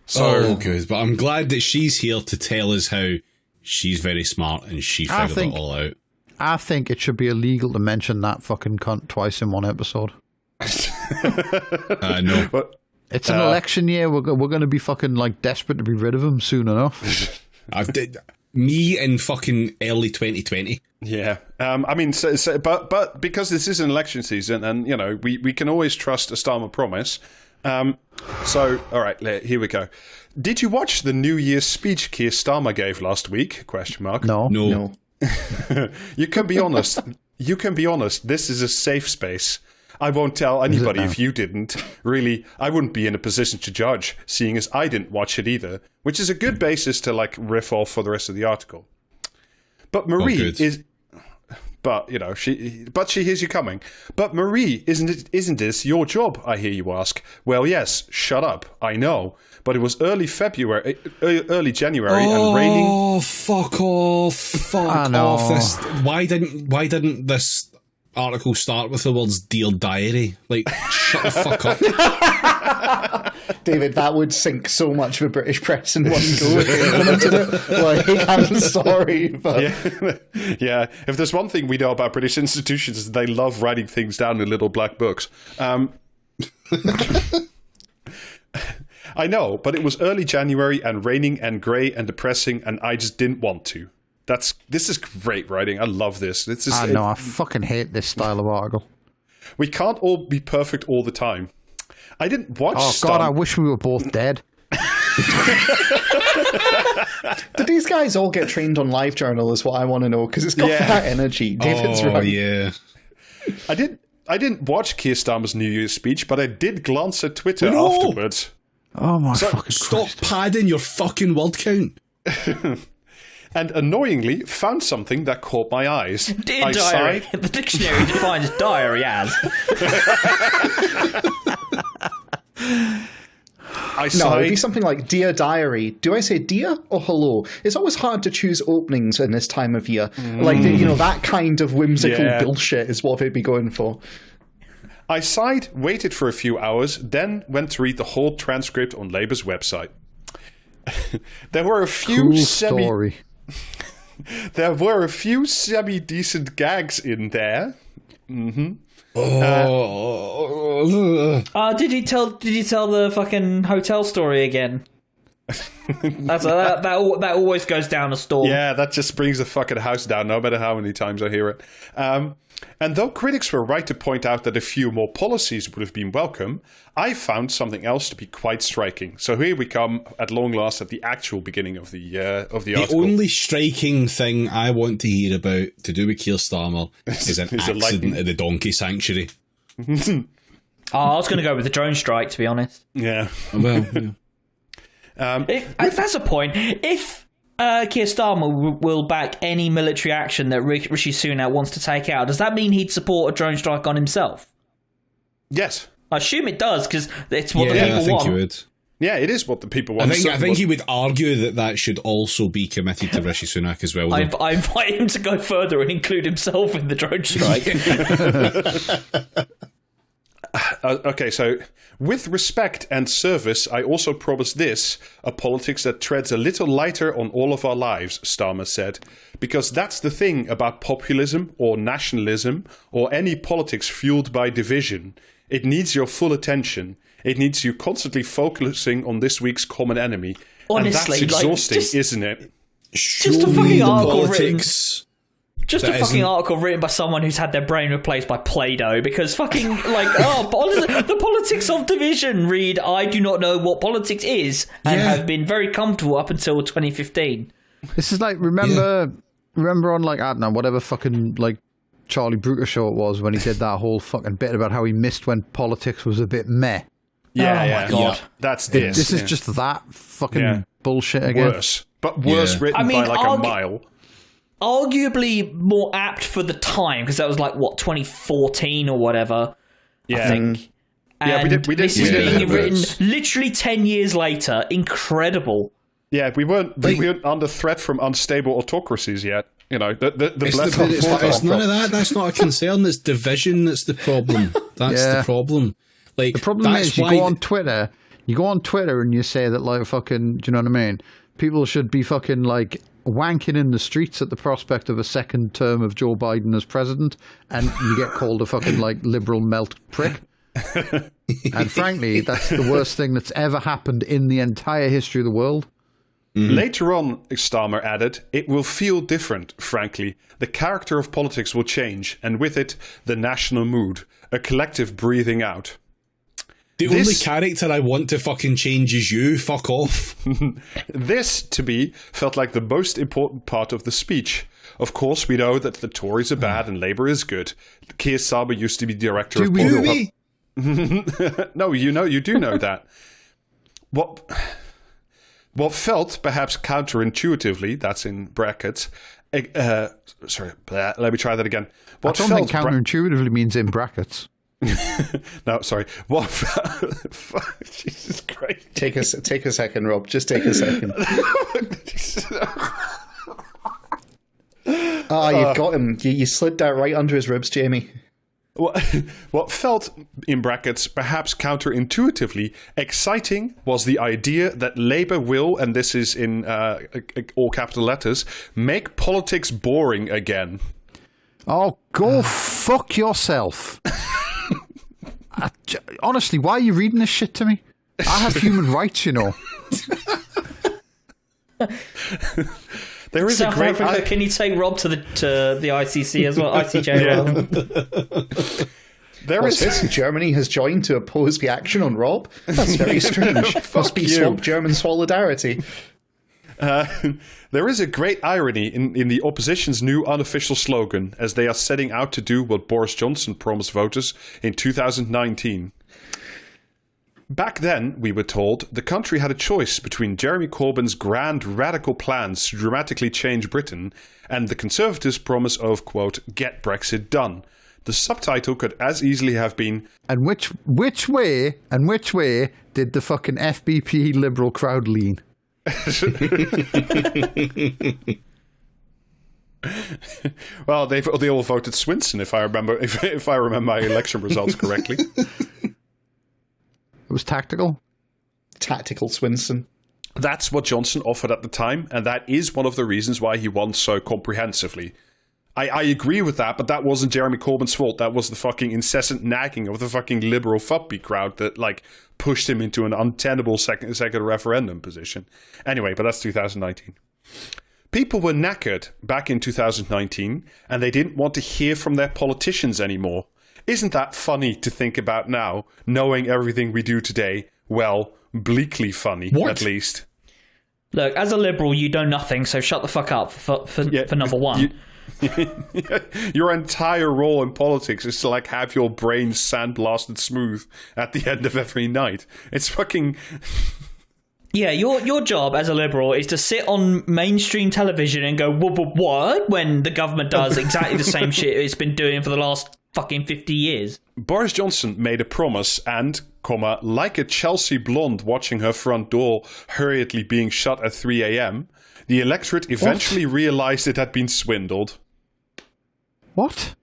So good. But I'm glad that she's here to tell us how she's very smart and she figured it all out. I think it should be illegal to mention that fucking cunt twice in one episode. No. But, it's an election year. We're going to be fucking like desperate to be rid of him soon enough. Me in fucking early 2020. Yeah. I mean, but because this is an election season, and you know, we can always trust a Starmer promise. So, all right, here we go. Did you watch the New Year's speech Keir Starmer gave last week? ? No. You can be honest. You can be honest. This is a safe space. I won't tell anybody if you didn't. Really, I wouldn't be in a position to judge, seeing as I didn't watch it either, which is a good basis to like riff off for the rest of the article. But Marie is... But, you know, she hears you coming. But Marie, isn't this your job, I hear you ask? Well, yes, shut up, I know. But it was early January and raining. Oh, fuck off. Fuck off. Why didn't this article start with the words "Dear Diary"? Like, shut the fuck up. David, that would sink so much of the British press in one go. Like, I'm sorry, but... Yeah. If there's one thing we know about British institutions, is they love writing things down in little black books. I know, but it was early January and raining and grey and depressing, and I just didn't want to. This is great writing. I love this. I fucking hate this style of article. We can't all be perfect all the time. I didn't watch. Oh God, I wish we were both dead. Did these guys all get trained on LiveJournal? Is what I want to know, because it's got that energy. David's right. Yeah. I didn't watch Keir Starmer's New Year's speech, but I did glance at Twitter afterwards. Oh my fucking Stop Christ. padding your fucking word count. And annoyingly found something that caught my eyes. Dear diary. The dictionary defines diary as. No, it'd be something like "Dear Diary." Do I say "dear" or "hello"? It's always hard to choose openings in this time of year. Like, that kind of whimsical bullshit is what they'd be going for. I sighed, waited for a few hours, then went to read the whole transcript on Labour's website. There were a few semi-decent gags in there. Mm-hmm. Did you tell the fucking hotel story again? that always goes down a storm. Yeah, that just brings the fucking house down, no matter how many times I hear it. And though critics were right to point out that a few more policies would have been welcome, I found something else to be quite striking. So here we come, at long last, at the actual beginning of the article. The only striking thing I want to hear about to do with Keir Starmer is an accident at the donkey sanctuary. I was going to go with the drone strike, to be honest. Yeah. Well, that's a point. If Keir Starmer will back any military action that Rishi Sunak wants to take out, does that mean he'd support a drone strike on himself? Yes. I assume it does, because it's what the people want. I think he would. Yeah, it is what the people want. I think he would argue that should also be committed to Rishi Sunak as well. I invite him to go further and include himself in the drone strike. Okay, so with respect and service, I also promise this, a politics that treads a little lighter on all of our lives, Starmer said. Because that's the thing about populism or nationalism or any politics fueled by division. It needs your full attention. It needs you constantly focusing on this week's common enemy. Honestly, and that's exhausting, isn't it? Just a fucking article written. Just a fucking article written by someone who's had their brain replaced by Play-Doh, because fucking, the politics of division, read, I do not know what politics is, and have been very comfortable up until 2015. This is like, remember on, like, I don't know, whatever fucking, like, Charlie Brooker show it was, when he did that whole fucking bit about how he missed when politics was a bit meh. Yeah, my God. That's this. This is just that fucking bullshit again. Worse. But worse written by, like, a mile. Arguably more apt for the time, because that was like 2014 or whatever. I think. And we did. This is being written literally 10 years later. Incredible. Yeah, we weren't under threat from unstable autocracies yet. You know, it's none of that. That's not a concern. It's division that's the problem. That's the problem. Like, the problem is you go on Twitter and you say that, like, fucking, do you know what I mean? People should be fucking, like, wanking in the streets at the prospect of a second term of Joe Biden as president, and you get called a fucking, like, liberal melt prick. And frankly, that's the worst thing that's ever happened in the entire history of the world. Later on, Starmer added, it will feel different, frankly. The character of politics will change, and with it, the national mood, a collective breathing out. The only character I want to fucking change is you. Fuck off. This, to me, felt like the most important part of the speech. Of course, we know that the Tories are bad and Labour is good. Keir Starmer used to be director of... Do we? No, you do know that. What felt, perhaps counterintuitively, that's in brackets... sorry, let me try that again. What I don't think counterintuitively means in brackets. No, sorry. What? Jesus Christ! Take a second, Rob. Just take a second. You've got him. You slid that right under his ribs, Jamie. What felt, in brackets, perhaps counterintuitively exciting was the idea that Labour will, and this is in all capital letters, make politics boring again. Oh, go fuck yourself. Honestly, why are you reading this shit to me? I have human rights, you know. There is South a great... Africa, can you take Rob to the ICC as well? ICJ. What's this? Germany has joined to oppose the action on Rob? That's very strange. Must be swamp German solidarity. There is a great irony in the opposition's new unofficial slogan, as they are setting out to do what Boris Johnson promised voters in 2019. Back then, we were told, the country had a choice between Jeremy Corbyn's grand radical plans to dramatically change Britain and the Conservatives' promise of, quote, get Brexit done. The subtitle could as easily have been... And which way did the fucking FBP Liberal crowd lean? Well, they all voted Swinson, if I remember my election results correctly. It was tactical. Tactical Swinson. That's what Johnson offered at the time, and that is one of the reasons why he won so comprehensively. I agree with that, but that wasn't Jeremy Corbyn's fault. That was the fucking incessant nagging of the fucking liberal fuppy crowd that, like, pushed him into an untenable second referendum position. Anyway, but that's 2019. People were knackered back in 2019, and they didn't want to hear from their politicians anymore. Isn't that funny to think about now, knowing everything we do today? Well, bleakly funny, at least. Look, as a liberal, you know nothing, so shut the fuck up for number one. Your entire role in politics is to, like, have your brain sandblasted smooth at the end of every night. It's fucking... Yeah, your job as a liberal is to sit on mainstream television and go, what? When the government does exactly the same shit it's been doing for the last fucking 50 years. Boris Johnson made a promise and, like a Chelsea blonde watching her front door hurriedly being shut at 3 a.m., the electorate eventually realised it had been swindled. What?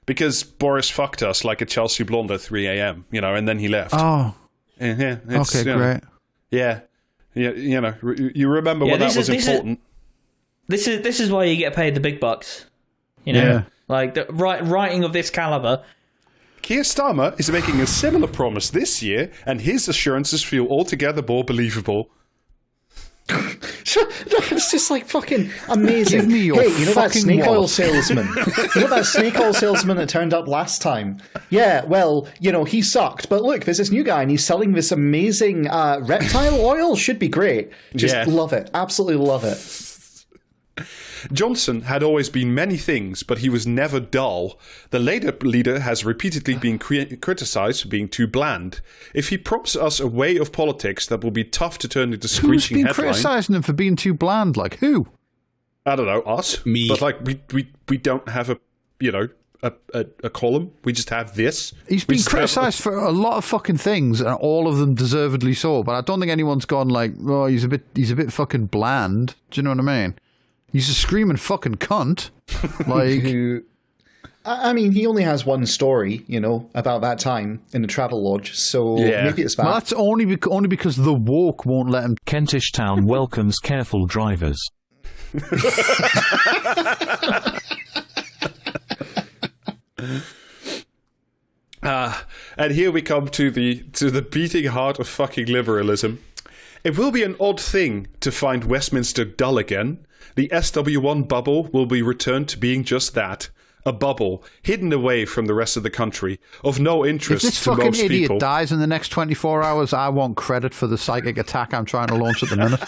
Because Boris fucked us like a Chelsea blonde at 3 a.m., and then he left. Oh. Yeah, okay, great. Yeah, you remember when that was important. This is why you get paid the big bucks. Like the writing of this caliber. Keir Starmer is making a similar promise this year, and his assurances feel altogether more believable. It's just like fucking amazing. Give me your hey, you know that fucking snake oil wallet. salesman? You know that snake oil salesman that turned up last time? Yeah, well, he sucked. But look, there's this new guy and he's selling this amazing reptile oil. Should be great. Just love it. Absolutely love it. Johnson had always been many things, but he was never dull. The Labour leader has repeatedly been criticised for being too bland. If he props us a way of politics that will be tough to turn into screeching Who's been headline... criticising him for being too bland? Like, who? I don't know, us. Me. But, like, we don't have a column. We just have this. He's been criticised for a lot of fucking things, and all of them deservedly so. But I don't think anyone's gone like, "Oh, he's a bit fucking bland." Do you know what I mean? He's a screaming fucking cunt. Like, I mean, he only has one story, about that time in the travel lodge. So maybe it's that. well, that's only because the woke won't let him. Kentish Town welcomes careful drivers. And here we come to the beating heart of fucking liberalism. It will be an odd thing to find Westminster dull again. The SW1 bubble will be returned to being just that. A bubble, hidden away from the rest of the country, of no If interest this to fucking most idiot people. dies in the next 24 hours, I want credit for the psychic attack I'm trying to launch at the minute.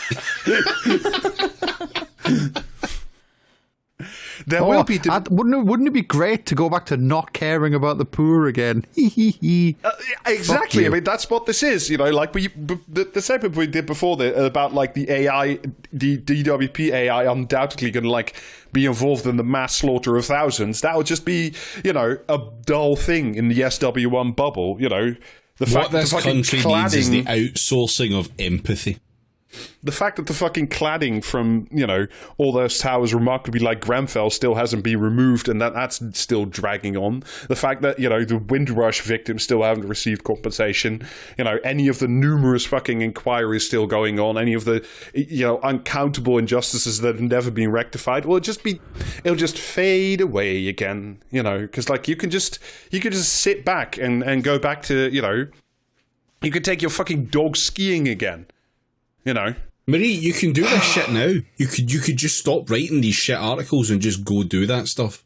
There will be... wouldn't it be great to go back to not caring about the poor again? Exactly. you. I mean, that's what this is. Like the segment we did before about like the AI, the DWP AI, undoubtedly going to like be involved in the mass slaughter of thousands. That would just be, a dull thing in the SW1 bubble. What this country needs is the outsourcing of empathy. The fact that the fucking cladding from, all those towers remarkably like Grenfell still hasn't been removed and that's still dragging on. The fact that, the Windrush victims still haven't received compensation. Any of the numerous fucking inquiries still going on. Any of the, uncountable injustices that have never been rectified. Well, it'll just fade away again, because like you can just sit back and go back to, you could take your fucking dog skiing again. Marie, you can do this shit now. You could just stop writing these shit articles and just go do that stuff.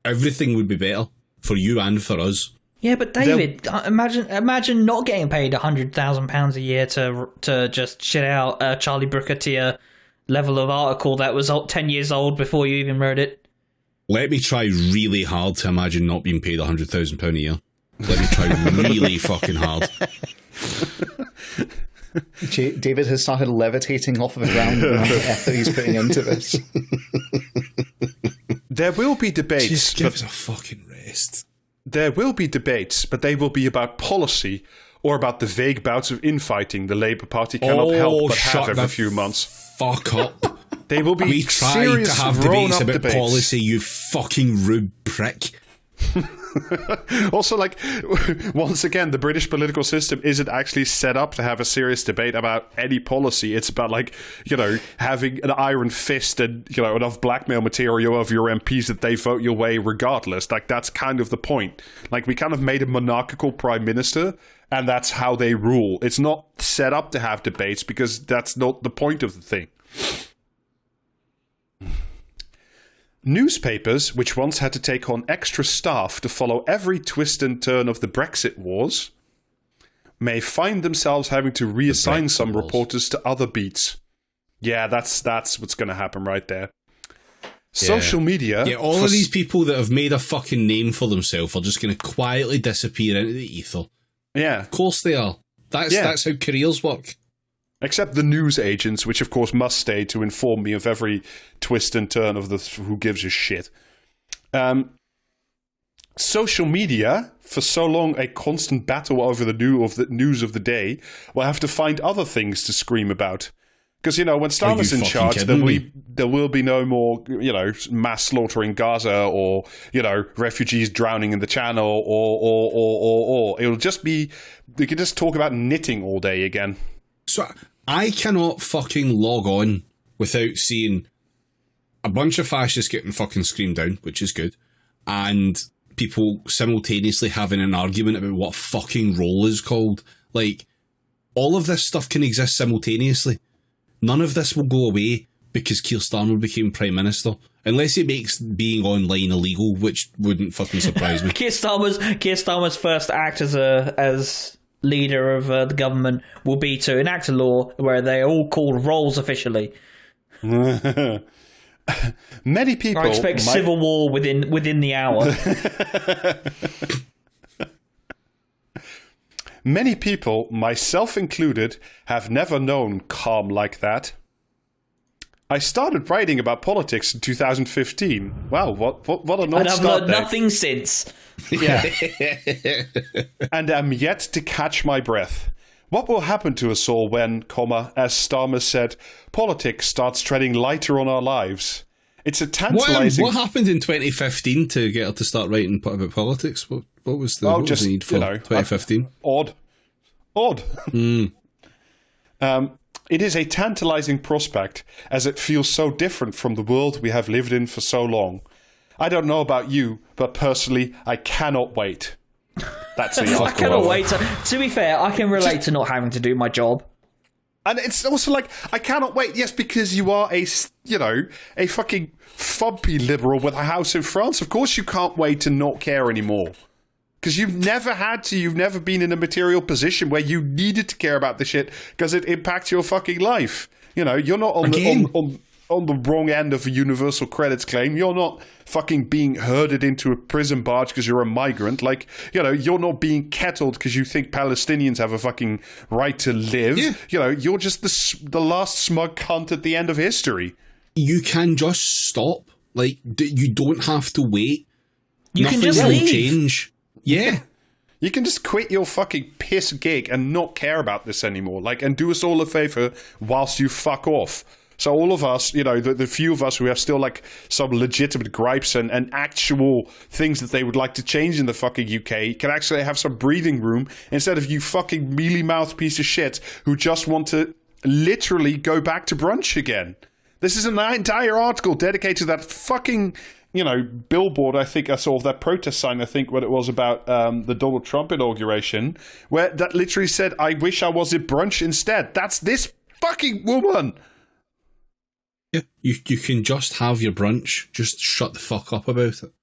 Everything would be better for you and for us. Yeah, but David, imagine not getting paid £100,000 a year to just shit out a Charlie Brooker tier level of article that was 10 years old before you even wrote it. Let me try really hard to imagine not being paid £100,000 a year. Let me try really fucking hard. David has started levitating off of the ground with the effort he's putting into this. There will be debates. Just give us a fucking rest. There will be debates, but they will be about policy or about the vague bouts of infighting the Labour Party cannot help but have every few months. Fuck up. They will be We tried serious, to have debates about debates. policy, you fucking rude prick. Also, like, once again, the British political system isn't actually set up to have a serious debate about any policy. It's about, like, having an iron fist and, enough blackmail material of your MPs that they vote your way regardless. Like, that's kind of the point. Like, we kind of made a monarchical prime minister, and that's how they rule. It's not set up to have debates because that's not the point of the thing. Newspapers, which once had to take on extra staff to follow every twist and turn of the Brexit wars, may find themselves having to reassign some reporters to other beats. Yeah, that's what's going to happen right there. Social media... Yeah, all of these people that have made a fucking name for themselves are just going to quietly disappear into the ether. Yeah. Of course they are. That's how careers work. Except the news agents, which of course must stay to inform me of every twist and turn of the who gives a shit. Social media, for so long a constant battle over the news of the day, will have to find other things to scream about. Because, when Starmer's in charge, there will be no more, mass slaughter in Gaza or, refugees drowning in the Channel or. It'll just be, we can just talk about knitting all day again. So I cannot fucking log on without seeing a bunch of fascists getting fucking screamed down, which is good, and people simultaneously having an argument about what fucking roll is called. Like, all of this stuff can exist simultaneously. none of this will go away because Keir Starmer became Prime Minister. Unless it makes being online illegal, which wouldn't fucking surprise me. Keir Starmer's first act as leader of the government will be to enact a law where they are all called roles officially. Many people... I expect civil war within the hour. Many people, myself included, have never known calm like that. I started writing about politics in 2015. Wow, what a non-start And I've learned date. nothing since. Yeah. And am yet to catch my breath. What will happen to us all when, as Starmer said, politics starts treading lighter on our lives? It's a tantalizing... What happened in 2015 to get her to start writing about politics? What was the need for 2015? Odd. It is a tantalizing prospect, as it feels so different from the world we have lived in for so long. I don't know about you, but personally, I cannot wait. That's the I cannot wait. To be fair, I can relate to not having to do my job. And it's also like, I cannot wait. Yes, because you are a fucking fumpy liberal with a house in France. Of course you can't wait to not care anymore. Because you've never had to. You've never been in a material position where you needed to care about the shit because it impacts your fucking life. You know, you're not on the wrong end of a universal credits claim. You're not fucking being herded into a prison barge because you're a migrant. Like, you know, you're not being kettled because you think Palestinians have a fucking right to live. Yeah. You know, you're just the last smug cunt at the end of history. You can just stop. Like, you don't have to wait. Nothing can just will leave. Change. Yeah. You can just quit your fucking piss gig and not care about this anymore. Like, and do us all a favor whilst you fuck off. So all of us, you know, the few of us who have still like some legitimate gripes and actual things that they would like to change in the fucking UK can actually have some breathing room instead of you fucking mealy-mouthed piece of shit who just want to literally go back to brunch again. This is an entire article dedicated to that fucking... you know, billboard, I think I saw that protest sign, I think, when it was about the Donald Trump inauguration, where that literally said, I wish I was at brunch instead. That's this fucking woman. Yeah, you can just have your brunch. Just shut the fuck up about it.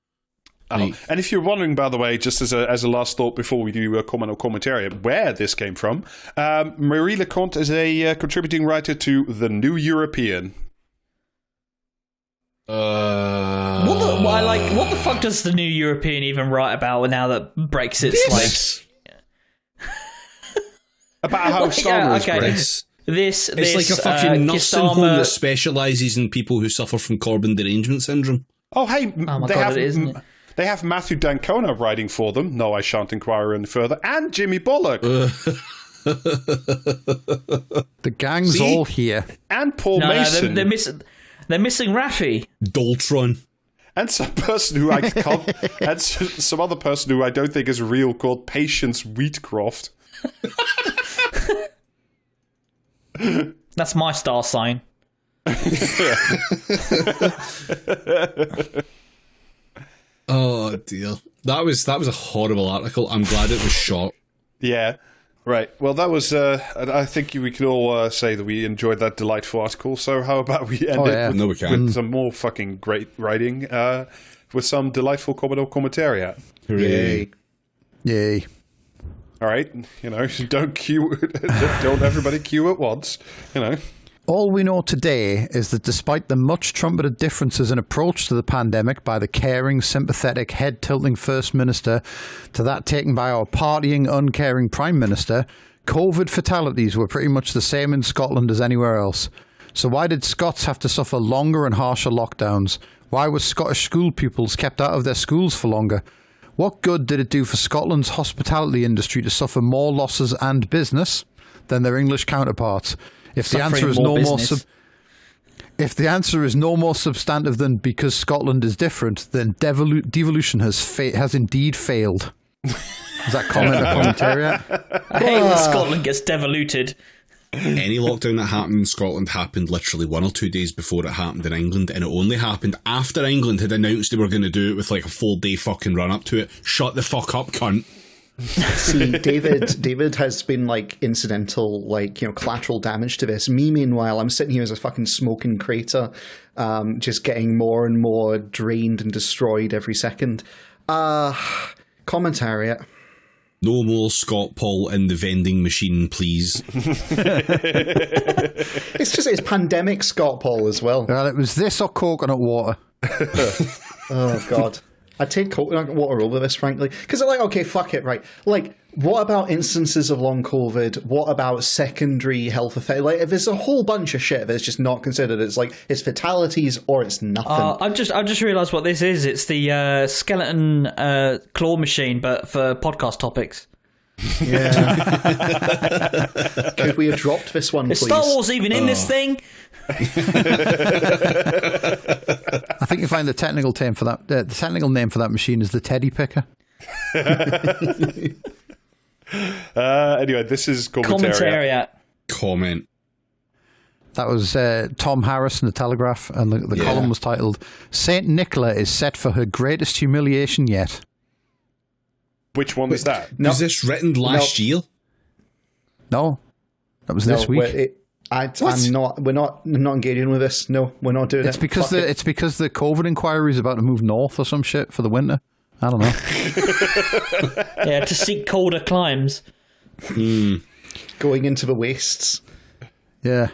And if you're wondering, by the way, just as a last thought before we do a comment or commentary, where this came from, Marie Leconte is a contributing writer to The New European. What the fuck does the New European even write about now that Brexit's about how Starmer is great. It's like a fucking nursing home that specialises in people who suffer from Corbin derangement syndrome. Oh, hey, they have Matthew Dancona writing for them. No, I shan't inquire any further. And Jimmy Bullock. The gang's all here. And Paul Mason. They're missing Raffi. Daltron. And some person who I can't... and some other person who I don't think is real called Patience Wheatcroft. That's my star sign. Oh dear. That was a horrible article. I'm glad it was short. Yeah. Right. Well, that was. I think we can all say that we enjoyed that delightful article. So, how about we end with some more fucking great writing, with some delightful commentary. Hooray! Yay! All right. You know, don't everybody queue at once. You know. All we know today is that despite the much trumpeted differences in approach to the pandemic by the caring, sympathetic, head-tilting First Minister to that taken by our partying, uncaring Prime Minister, COVID fatalities were pretty much the same in Scotland as anywhere else. So why did Scots have to suffer longer and harsher lockdowns? Why were Scottish school pupils kept out of their schools for longer? What good did it do for Scotland's hospitality industry to suffer more losses and business than their English counterparts? If the answer is no more substantive than because Scotland is different, then devolution has indeed failed. Is that comment or commentary? I hate when Scotland gets devoluted. Any lockdown that happened in Scotland happened literally 1 or 2 days before it happened in England, and it only happened after England had announced they were going to do it with like a 4-day fucking run up to it. Shut the fuck up, cunt. See, David has been like incidental, like, you know, collateral damage to this. Me, meanwhile, I'm sitting here as a fucking smoking crater, just getting more and more drained and destroyed every second. Commentariat. No more Scott Paul in the vending machine, please. It's pandemic Scott Paul as well. Well, it was this or coconut water. Oh, God. I'd take coconut water over this, frankly. Because they're like, okay, fuck it, right. Like, what about instances of long COVID? What about secondary health effects? Like, if there's a whole bunch of shit that's just not considered, it's like, it's fatalities or it's nothing. I've just realised what this is. It's the skeleton claw machine, but for podcast topics. Yeah. Could we have dropped this one, please? Is Star Wars even in this thing? I think you find the technical name for that. The technical name for that machine is the Teddy Picker. Anyway, this is Commentariat. Comment. That was Tom Harris in the Telegraph, and the column was titled "Saint Nicola is set for her greatest humiliation yet." Which one was that? Was this written last year? No, that was this week. I'm not. We're not engaging with this. No, we're not doing it. It's because the COVID inquiry is about to move north or some shit for the winter. I don't know. Yeah, to seek colder climes. Going into the wastes. Yeah.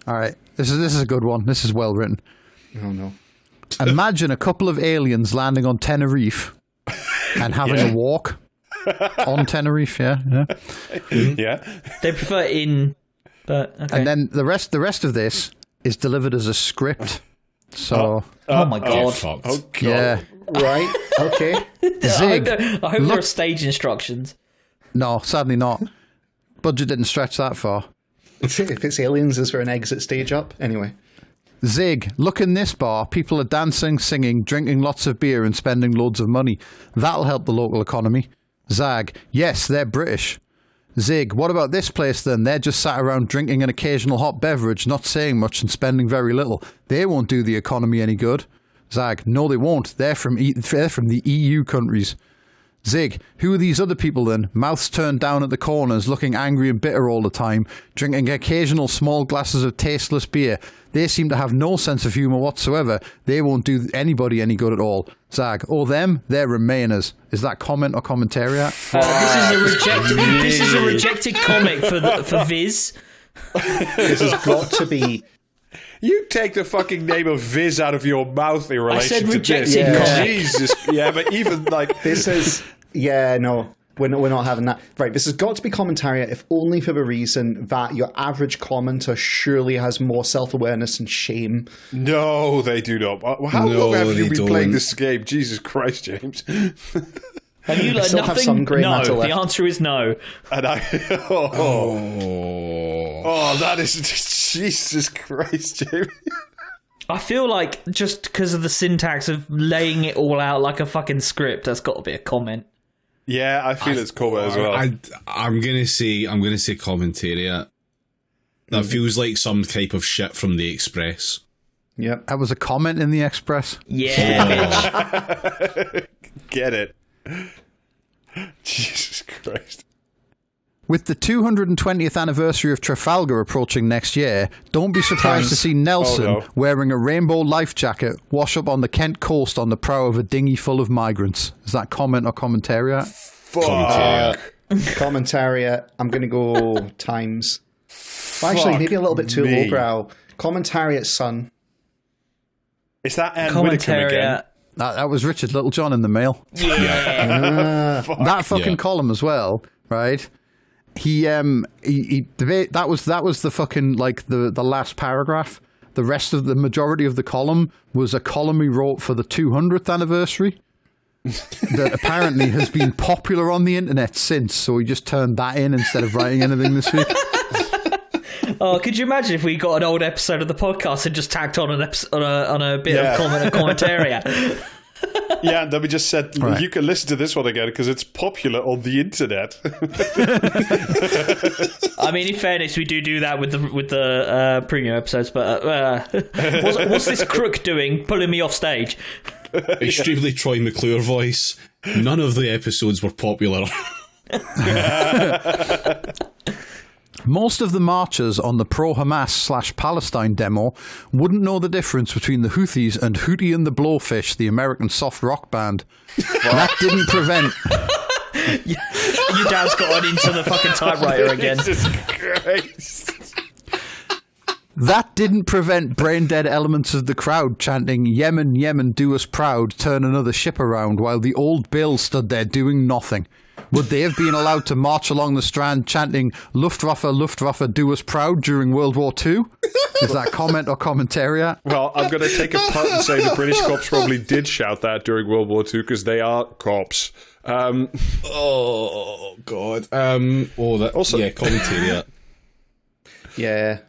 All right. This is a good one. This is well written. Oh no. Imagine a couple of aliens landing on Tenerife and having a walk on Tenerife. Yeah. Yeah. They prefer in. But, okay. And then the rest of this is delivered as a script. So, oh my god! Oh god! Yeah, right. Okay. Zig, I hope there are stage instructions. No, sadly not. Budget didn't stretch that far. If it's aliens, is there an exit stage up? Anyway. Zig, look in this bar. People are dancing, singing, drinking lots of beer, and spending loads of money. That'll help the local economy. Zag, yes, they're British. Zig, what about this place then? They're just sat around drinking an occasional hot beverage, not saying much and spending very little. They won't do the economy any good. Zag, no they won't. They're from the EU countries. Zig, who are these other people then? Mouths turned down at the corners, looking angry and bitter all the time, drinking occasional small glasses of tasteless beer. They seem to have no sense of humour whatsoever. They won't do anybody any good at all. Zag, oh them, they're Remainers. Is that comment or commentariat? This is a rejected comic for Viz. This has got to be. You take the fucking name of Viz out of your mouth in relation I said to rejected this. comic. Jesus. Yeah, but even like This is. Yeah, no. We're not having that. Right, this has got to be commentariat, if only for the reason that your average commenter surely has more self-awareness and shame. No, they do not. How long have you been playing this game? Jesus Christ, James. Have you learned still have nothing? some grey No, matter the left. answer is no. And that is just Jesus Christ, James. I feel like just because of the syntax of laying it all out like a fucking script, that's got to be a comment. Yeah, I feel it's comment as well. I'm gonna say commentariat. That feels like some type of shit from the Express. Yep. That was a comment in the Express. Yeah, bitch. Get it. Jesus Christ. With the 220th anniversary of Trafalgar approaching next year, don't be surprised to see Nelson wearing a rainbow life jacket wash up on the Kent coast on the prow of a dinghy full of migrants. Is that comment or commentariat? Commentariat. I'm going to go times. Well, actually, maybe a little bit too lowbrow. Commentariat, son. Is that Anne Widdecombe again? That was Richard Littlejohn in the Mail. Yeah. That fucking column as well, right? That was the fucking like the last paragraph. The rest of the majority of the column was a column he wrote for the 200th anniversary that apparently has been popular on the internet since. So he just turned that in instead of writing anything this week. Oh, could you imagine if we got an old episode of the podcast and just tacked on a bit of comment and commentariat? Yeah, and then we just said, you can listen to this one again because it's popular on the internet. I mean, in fairness, we do that with the premium episodes, but what's this crook doing pulling me off stage? Extremely Troy McClure voice. None of the episodes were popular. Most of the marchers on the pro-Hamas/Palestine demo wouldn't know the difference between the Houthis and Houthin the Blowfish, the American soft rock band. That didn't prevent... Your dad's got on into the fucking typewriter again. Jesus Christ. That didn't prevent brain-dead elements of the crowd chanting, "Yemen, Yemen, do us proud, turn another ship around," while the old Bill stood there doing nothing. Would they have been allowed to march along the Strand chanting, "Luftwaffe, Luftwaffe, do us proud" during World War II? Is that comment or commentariat? Well, I'm going to take a punt and say the British cops probably did shout that during World War II because they are cops. Oh, God. That also, yeah, commentariat. Yeah.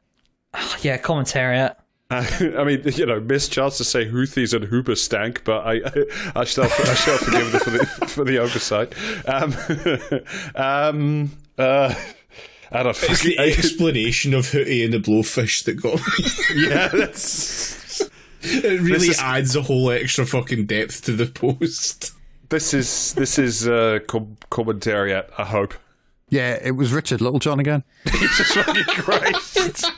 Yeah, commentariat. I mean, you know, missed chance to say Houthis and Hooper stank, but I shall forgive them for the oversight. I don't it's the explanation of Houthi and the Blowfish that got me. Yeah, that's... It really adds a whole extra fucking depth to the post. This is commentariat, I hope. Yeah, it was Richard Littlejohn again. Jesus fucking Christ.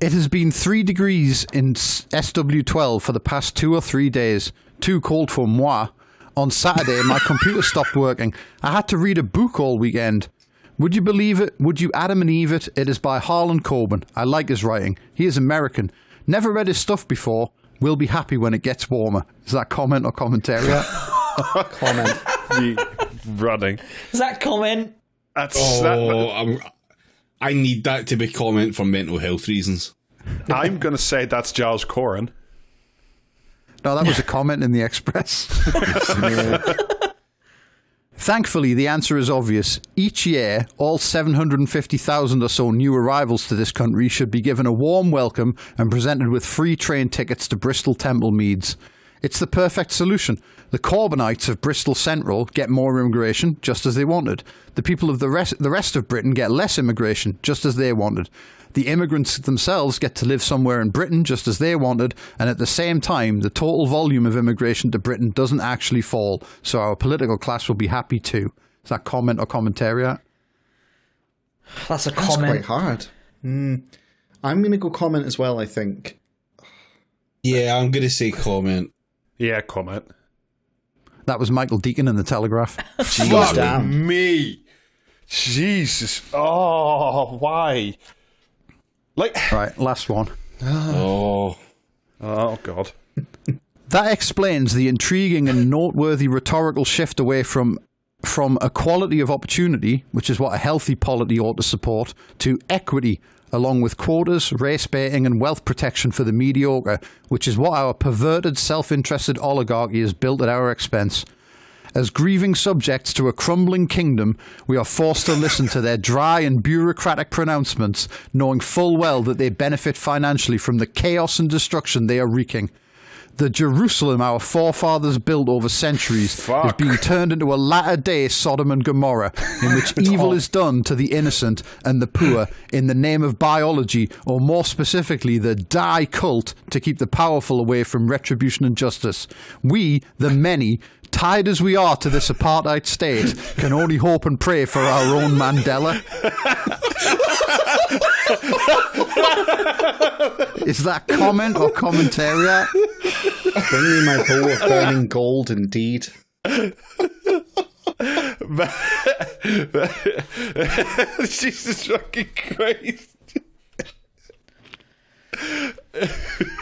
It has been 3 degrees in SW12 for the past 2 or 3 days. Too cold for moi. On Saturday, my computer stopped working. I had to read a book all weekend. Would you believe it? Would you Adam and Eve it? It is by Harlan Coben. I like his writing. He is American. Never read his stuff before. Will be happy when it gets warmer. Is that comment or commentariat? Comment. Running. Is that comment? I need that to be comment for mental health reasons. I'm going to say that's Giles Corran. No, that was a comment in the Express. Thankfully, the answer is obvious. Each year, all 750,000 or so new arrivals to this country should be given a warm welcome and presented with free train tickets to Bristol Temple Meads. It's the perfect solution. The Corbynites of Bristol Central get more immigration, just as they wanted. The people of the rest of Britain get less immigration, just as they wanted. The immigrants themselves get to live somewhere in Britain, just as they wanted, and at the same time, the total volume of immigration to Britain doesn't actually fall, so our political class will be happy too. Is that comment or commentariat? That's a That's comment. quite hard. I'm going to go comment as well, I think. Yeah, I'm going to say comment. Yeah, comment. That was Michael Deacon in The Telegraph. Fuck damn. me. Jesus. Oh, why? Right, last one. Oh, God. That explains the intriguing and noteworthy rhetorical shift away from equality of opportunity, which is what a healthy polity ought to support, to equity, along with quotas, race baiting and wealth protection for the mediocre, which is what our perverted, self-interested oligarchy has built at our expense. As grieving subjects to a crumbling kingdom, we are forced to listen to their dry and bureaucratic pronouncements, knowing full well that they benefit financially from the chaos and destruction they are wreaking. The Jerusalem our forefathers built over centuries is being turned into a latter-day Sodom and Gomorrah, in which evil is done to the innocent and the poor in the name of biology, or more specifically, the die cult, to keep the powerful away from retribution and justice. We, the many, tied as we are to this apartheid state, can only hope and pray for our own Mandela. Is that comment or commentariat? Bring me my bowl of burning gold, indeed. Jesus fucking Christ.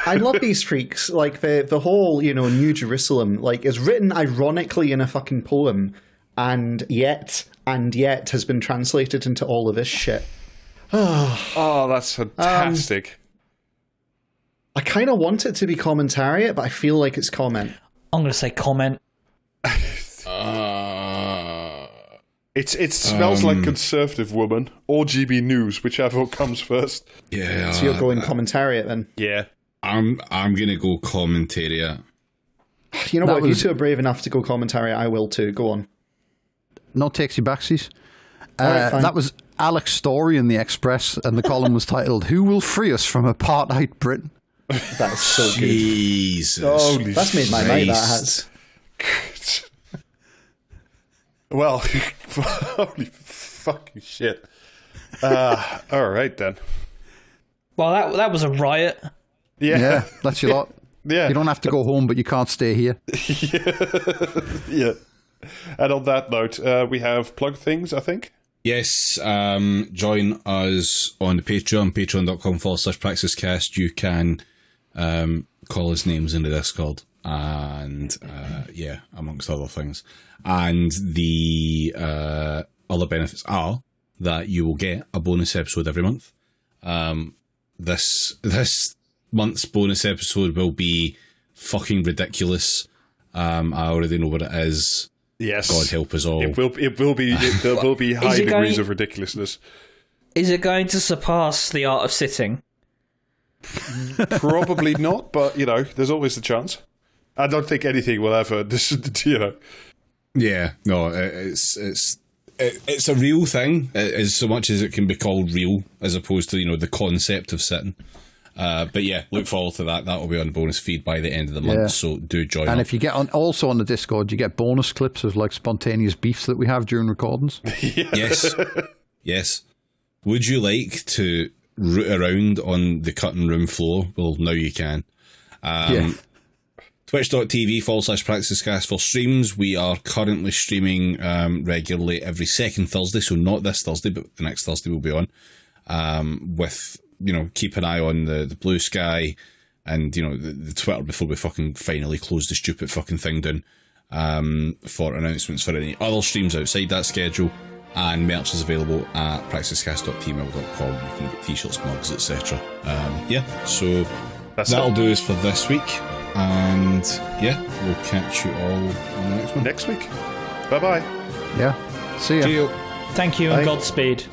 I love these freaks. Like the whole, New Jerusalem, like, is written ironically in a fucking poem, and yet has been translated into all of this shit. Oh, that's fantastic. I kind of want it to be commentariat, but I feel like it's comment. I'm going to say comment. It smells like conservative woman or GB News, whichever comes first. yeah. So you're going commentariat then? Yeah. I'm gonna go commentariat. You know That what? If was- you two are brave enough to go commentariat, I will too. Go on. No takesy backsies. Alright, fine. That was Alex Story in the Express, and the column was titled "Who Will Free Us from Apartheid Britain?" That is so good. Jesus. Holy That's made my night, that Christ. has. Well, holy fucking shit. All right, then. Well, that was a riot. Yeah, that's your lot. Yeah. You don't have to go home, but you can't stay here. Yeah. And on that note, we have plug things, I think. Yes, join us on the Patreon, patreon.com/praxiscast. You can call us names in the Discord, and amongst other things. And the other benefits are that you will get a bonus episode every month. This month's bonus episode will be fucking ridiculous. I already know what it is. Yes. God help us all. There will be high degrees of ridiculousness. Is it going to surpass The Art of Sitting? Probably not, but, there's always the chance. I don't think anything will ever, Yeah, no, it's a real thing, as so much as it can be called real, as opposed to, the concept of sitting. But yeah, look forward to that. That will be on the bonus feed by the end of the month, so do join. And if you get also on the Discord, you get bonus clips of spontaneous beefs that we have during recordings. Yes. Would you like to root around on the cutting room floor? Well, now you can. Twitch.tv/praxiscast for streams. We are currently streaming regularly every second Thursday, so not this Thursday, but the next Thursday we'll be on. With keep an eye on the Blue Sky and the Twitter before we fucking finally close the stupid fucking thing down, for announcements for any other streams outside that schedule. And merch is available at praxiscast.tmail.com. You can get t-shirts, mugs, etc. So that'll do us for this week. And we'll catch you all on the next one. Next week. Bye-bye. Yeah. See ya. Cheerio. Thank you and Godspeed.